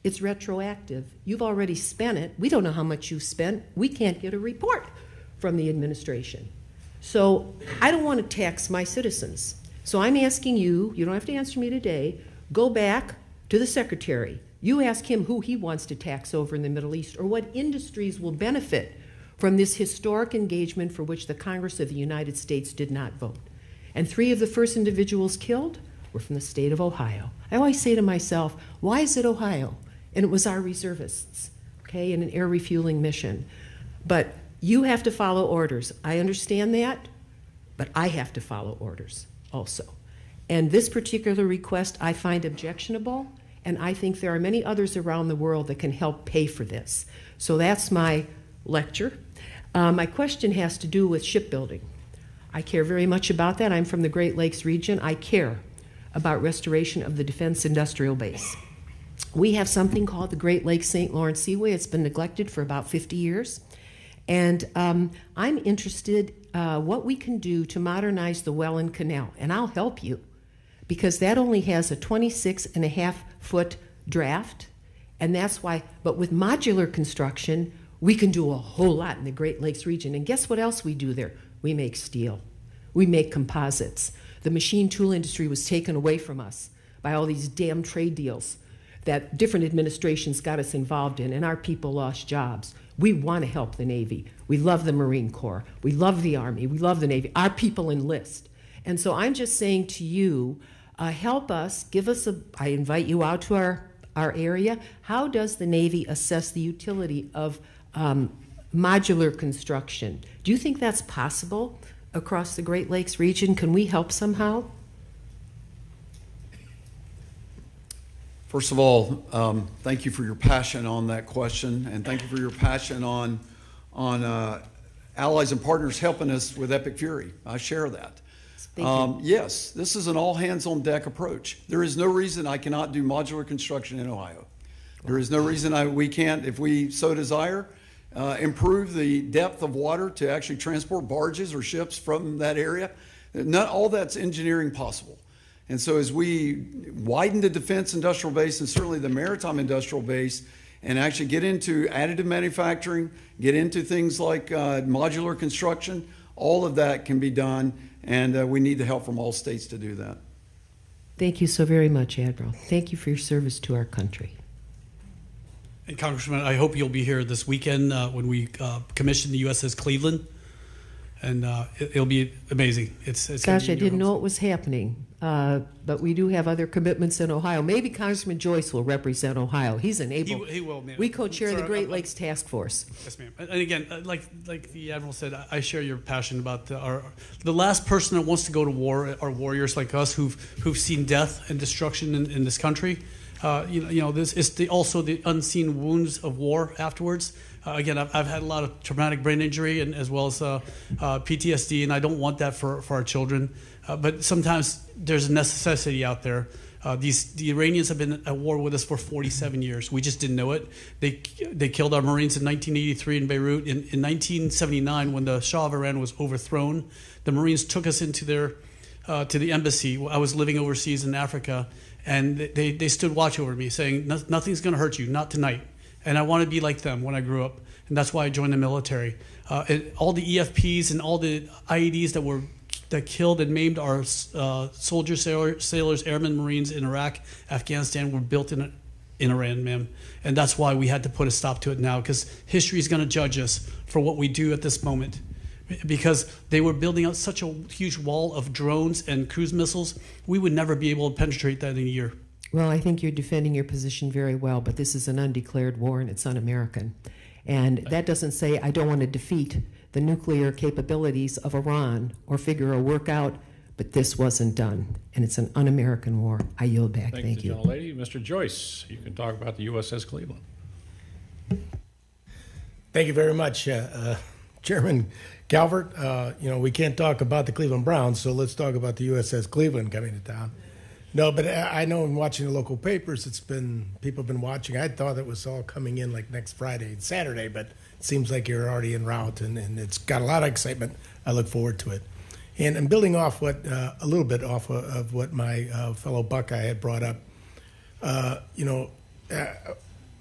it's retroactive. You've already spent it. We don't know how much you've spent. We can't get a report from the administration. So I don't want to tax my citizens. So I'm asking you, you don't have to answer me today, go back to the Secretary. You ask him who he wants to tax over in the Middle East, or what industries will benefit from this historic engagement for which the Congress of the United States did not vote. And 3 of the first individuals killed were from the state of Ohio. I always say to myself, why is it Ohio? And it was our reservists, okay, in an air refueling mission. But you have to follow orders. I understand that, but I have to follow orders also. And this particular request I find objectionable, and I think there are many others around the world that can help pay for this. So that's my lecture. My question has to do with shipbuilding. I care very much about that. I'm from the Great Lakes region. I care about restoration of the Defense Industrial Base. We have something called the Great Lakes St. Lawrence Seaway. It's been neglected for about 50 years. And I'm interested what we can do to modernize the Welland Canal. And I'll help you, because that only has a 26.5-foot draft. And that's why, but with modular construction, we can do a whole lot in the Great Lakes region. And guess what else we do there? We make steel. We make composites. The machine tool industry was taken away from us by all these damn trade deals that different administrations got us involved in, and our people lost jobs. We want to help the Navy. We love the Marine Corps. We love the Army. We love the Navy. Our people enlist. And so I'm just saying to you, help us, give us I invite you out to our area. How does the Navy assess the utility of modular construction? Do you think that's possible across the Great Lakes region? Can we help somehow? First of all, thank you for your passion on that question, and thank you for your passion on allies and partners helping us with Epic Fury. I share that. Yes, this is an all-hands-on-deck approach. There is no reason I cannot do modular construction in Ohio. There is no reason we can't, if we so desire, improve the depth of water to actually transport barges or ships from that area. Not all that's engineering possible. And so as we widen the defense industrial base and certainly the maritime industrial base and actually get into additive manufacturing, get into things like modular construction, all of that can be done, and we need the help from all states to do that. Thank you so very much, Admiral. Thank you for your service to our country. And Congressman, I hope you'll be here this weekend when we commission the USS Cleveland, and it'll be amazing. It's Gosh, I didn't know it was happening, but we do have other commitments in Ohio. Maybe Congressman Joyce will represent Ohio. He's enabled. He will, ma'am. We co-chair the Great Lakes Task Force. Yes, ma'am. And again, like the Admiral said, I share your passion about the last person that wants to go to war are warriors like us who've seen death and destruction in this country. This is also the unseen wounds of war afterwards. Again, I've had a lot of traumatic brain injury and as well as PTSD, and I don't want that for our children. But sometimes there's a necessity out there. The Iranians have been at war with us for 47 years. We just didn't know it. They killed our Marines in 1983 in Beirut. In 1979, when the Shah of Iran was overthrown, the Marines took us into to the embassy. I was living overseas in Africa, and they stood watch over me, saying, "Nothing's going to hurt you, not tonight." And I want to be like them when I grew up, and that's why I joined the military. All the EFPs and all the IEDs that killed and maimed our soldiers, sailors, airmen, Marines in Iraq, Afghanistan were built in Iran, ma'am. And that's why we had to put a stop to it now, because history is going to judge us for what we do at this moment. Because they were building out such a huge wall of drones and cruise missiles, we would never be able to penetrate that in a year. Well, I think you're defending your position very well, but this is an undeclared war and it's un-American. And that doesn't say I don't want to defeat the nuclear capabilities of Iran or figure a work out, but this wasn't done, and it's an un-American war. I yield back. Thank you. Gentlelady. Mr. Joyce, you can talk about the USS Cleveland. Thank you very much, Chairman Calvert. We can't talk about the Cleveland Browns, so let's talk about the USS Cleveland coming to town. No, but I know in watching the local papers, people have been watching. I thought it was all coming in like next Friday and Saturday, but it seems like you're already en route, and it's got a lot of excitement. I look forward to it. And I'm building off a little bit off of what my fellow Buckeye had brought up.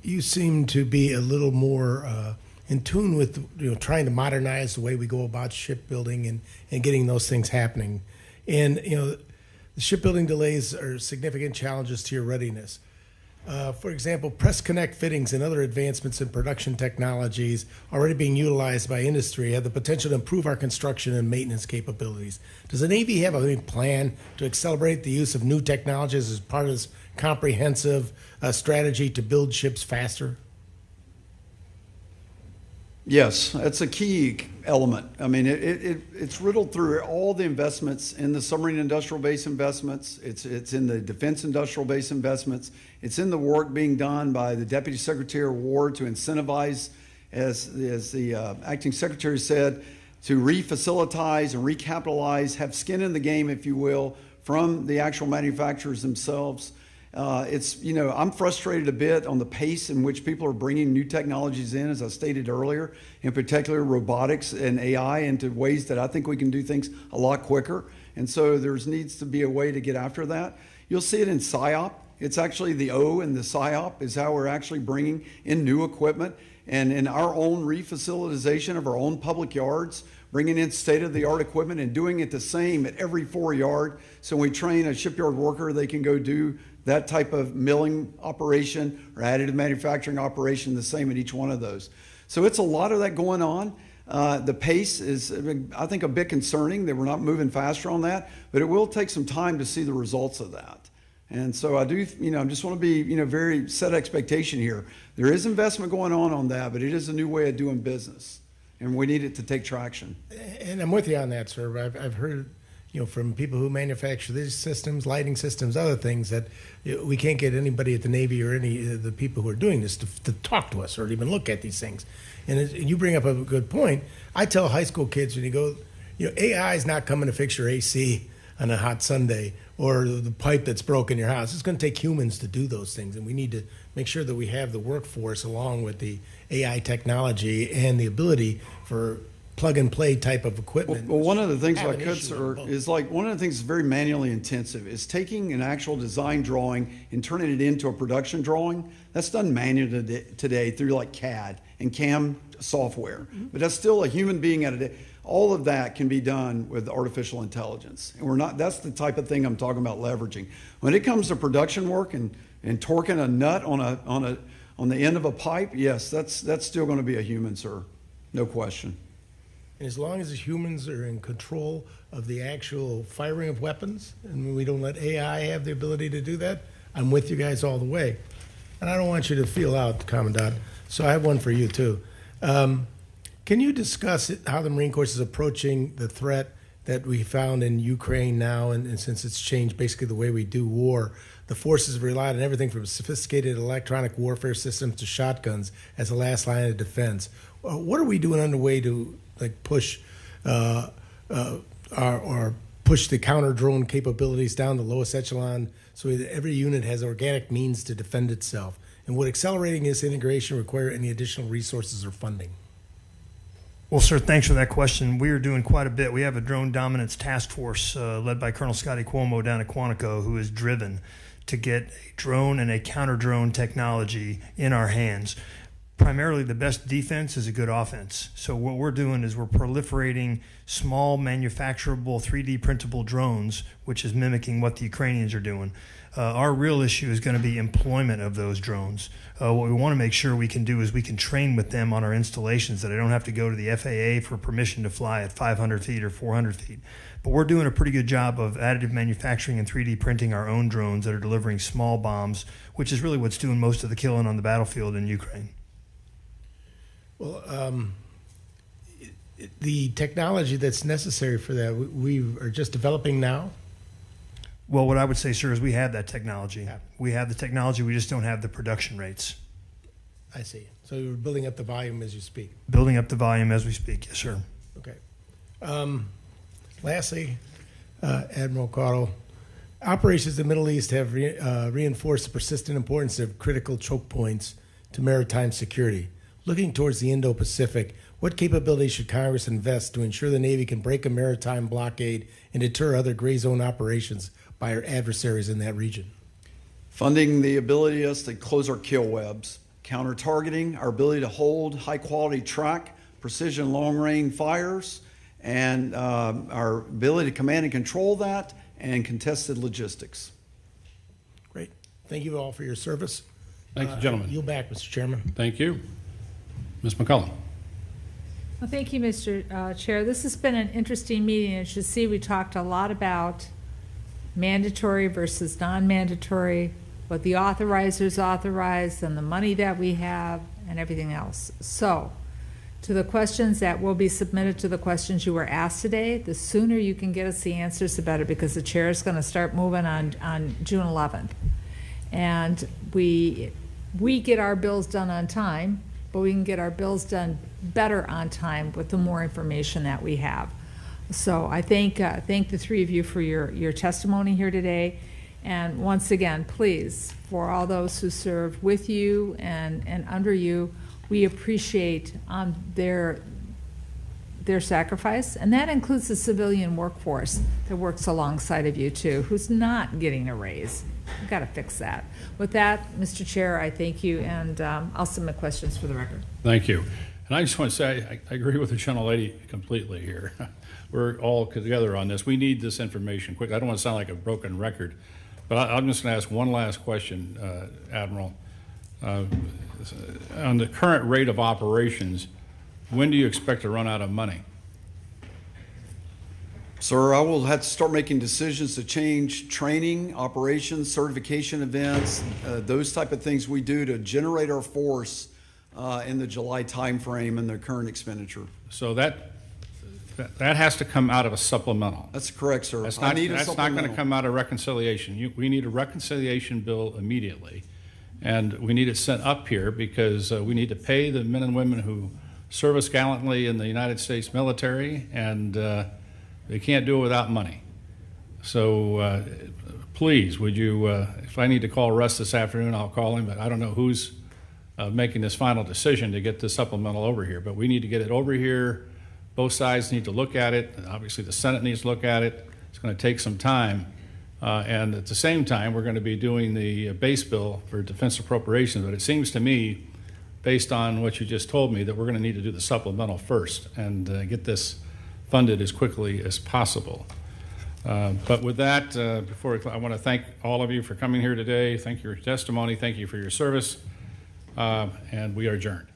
You seem to be a little more in tune with trying to modernize the way we go about shipbuilding and getting those things happening. And the shipbuilding delays are significant challenges to your readiness. For example, press connect fittings and other advancements in production technologies already being utilized by industry have the potential to improve our construction and maintenance capabilities. Does the Navy have a plan to accelerate the use of new technologies as part of this comprehensive strategy to build ships faster? Yes, that's a key element. I mean, it's riddled through all the investments in the submarine industrial base investments. It's in the defense industrial base investments. It's in the work being done by the Deputy Secretary of War to incentivize, as the acting secretary said, to refacilitize and recapitalize, have skin in the game, if you will, from the actual manufacturers themselves. I'm frustrated a bit on the pace in which people are bringing new technologies in, as I stated earlier, in particular robotics and AI, into ways that I think we can do things a lot quicker. And so there needs to be a way to get after that. You'll see it in PSYOP. It's actually the O in the PSYOP is how we're actually bringing in new equipment. And in our own refacilitization of our own public yards, bringing in state-of-the-art equipment and doing it the same at every 4-yard. So when we train a shipyard worker, they can go do that type of milling operation or additive manufacturing operation the same at each one of those. So it's a lot of that going on. The pace is, I think, a bit concerning that we're not moving faster on that, but it will take some time to see the results of that. And so I do, just want to be, very set expectation here. There is investment going on that, but it is a new way of doing business, and we need it to take traction. And I'm with you on that, sir. I've heard, from people who manufacture these systems, lighting systems, other things, that we can't get anybody at the Navy or any of the people who are doing this to talk to us or even look at these things. And you bring up a good point. I tell high school kids when you go, AI is not coming to fix your AC on a hot Sunday or the pipe that's broken in your house. It's going to take humans to do those things, and we need to make sure that we have the workforce along with the AI technology and the ability for plug-and-play type of equipment. Well, one of the things I could, sir, is like one of the things that's very manually intensive is taking an actual design drawing and turning it into a production drawing. That's done manually today through like CAD and CAM software, but that's still a human being at a day. All of that can be done with artificial intelligence, and that's the type of thing I'm talking about leveraging. When it comes to production work and torquing a nut on the end of a pipe, yes, that's still going to be a human, sir, no question. And as long as the humans are in control of the actual firing of weapons, and we don't let AI have the ability to do that, I'm with you guys all the way. And I don't want you to feel out, Commandant, so I have one for you too. Can you discuss how the Marine Corps is approaching the threat that we found in Ukraine now, and since it's changed basically the way we do war? The forces have relied on everything from sophisticated electronic warfare systems to shotguns as the last line of defense. What are we doing underway to push push the counter drone capabilities down the lowest echelon so that every unit has organic means to defend itself? And would accelerating this integration require any additional resources or funding? Well, sir, thanks for that question. We are doing quite a bit. We have a drone dominance task force led by Colonel Scotty Cuomo down at Quantico, who is driven to get a drone and a counter-drone technology in our hands. Primarily, the best defense is a good offense. So what we're doing is we're proliferating small manufacturable 3D printable drones, which is mimicking what the Ukrainians are doing. Our real issue is going to be employment of those drones. What we want to make sure we can do is we can train with them on our installations, that I don't have to go to the FAA for permission to fly at 500 feet or 400 feet. But we're doing a pretty good job of additive manufacturing and 3D printing our own drones that are delivering small bombs, which is really what's doing most of the killing on the battlefield in Ukraine. Well, the technology that's necessary for that, we are just developing now? Well, what I would say, sir, is we have that technology. We have the technology, we just don't have the production rates. I see. So you're building up the volume as you speak? Building up the volume as we speak, yes, sir. Okay. Lastly, Admiral Caudle, operations in the Middle East have reinforced the persistent importance of critical choke points to maritime security. Looking towards the Indo-Pacific, what capabilities should Congress invest to ensure the Navy can break a maritime blockade and deter other gray zone operations by our adversaries in that region? Funding the ability of us to close our kill webs, counter-targeting, our ability to hold high-quality track, precision long-range fires, and our ability to command and control that, and contested logistics. Great. Thank you all for your service. Thank you, gentlemen. Yield back, Mr. Chairman. Thank you. Ms. McCullum. Well, thank you, Mr. Chair. This has been an interesting meeting. As you see, we talked a lot about mandatory versus non-mandatory, what the authorizers authorize, and the money that we have, and everything else. So, to the questions that will be submitted to the questions you were asked today. The sooner you can get us the answers, the better, because the chair is going to start moving on June 11th. And we get our bills done on time, but we can get our bills done better on time with the more information that we have. So I thank the three of you for your testimony here today. And once again, please, for all those who serve with you and under you, we appreciate their sacrifice, and that includes the civilian workforce that works alongside of you too, who's not getting a raise. We've got to fix that. With that, Mr. Chair, I thank you, and I'll submit questions for the record. Thank you. And I just want to say, I agree with the gentlelady completely here. We're all together on this. We need this information quick. I don't want to sound like a broken record, but I'm just going to ask one last question, Admiral. On the current rate of operations, when do you expect to run out of money? Sir, I will have to start making decisions to change training, operations, certification events, those type of things we do to generate our force in the July timeframe and the current expenditure. So that has to come out of a supplemental. That's correct, sir. That's not going to come out of reconciliation. We need a reconciliation bill immediately, and we need it sent up here because we need to pay the men and women who serve us gallantly in the United States military, and they can't do it without money. So please, would you, if I need to call Russ this afternoon, I'll call him, but I don't know who's making this final decision to get this supplemental over here. But we need to get it over here. Both sides need to look at it. Obviously, the Senate needs to look at it. It's going to take some time. And at the same time, we're going to be doing the base bill for defense appropriations. But it seems to me, based on what you just told me, that we're going to need to do the supplemental first and get this funded as quickly as possible. But with that, I want to thank all of you for coming here today. Thank you for your testimony. Thank you for your service. And we are adjourned.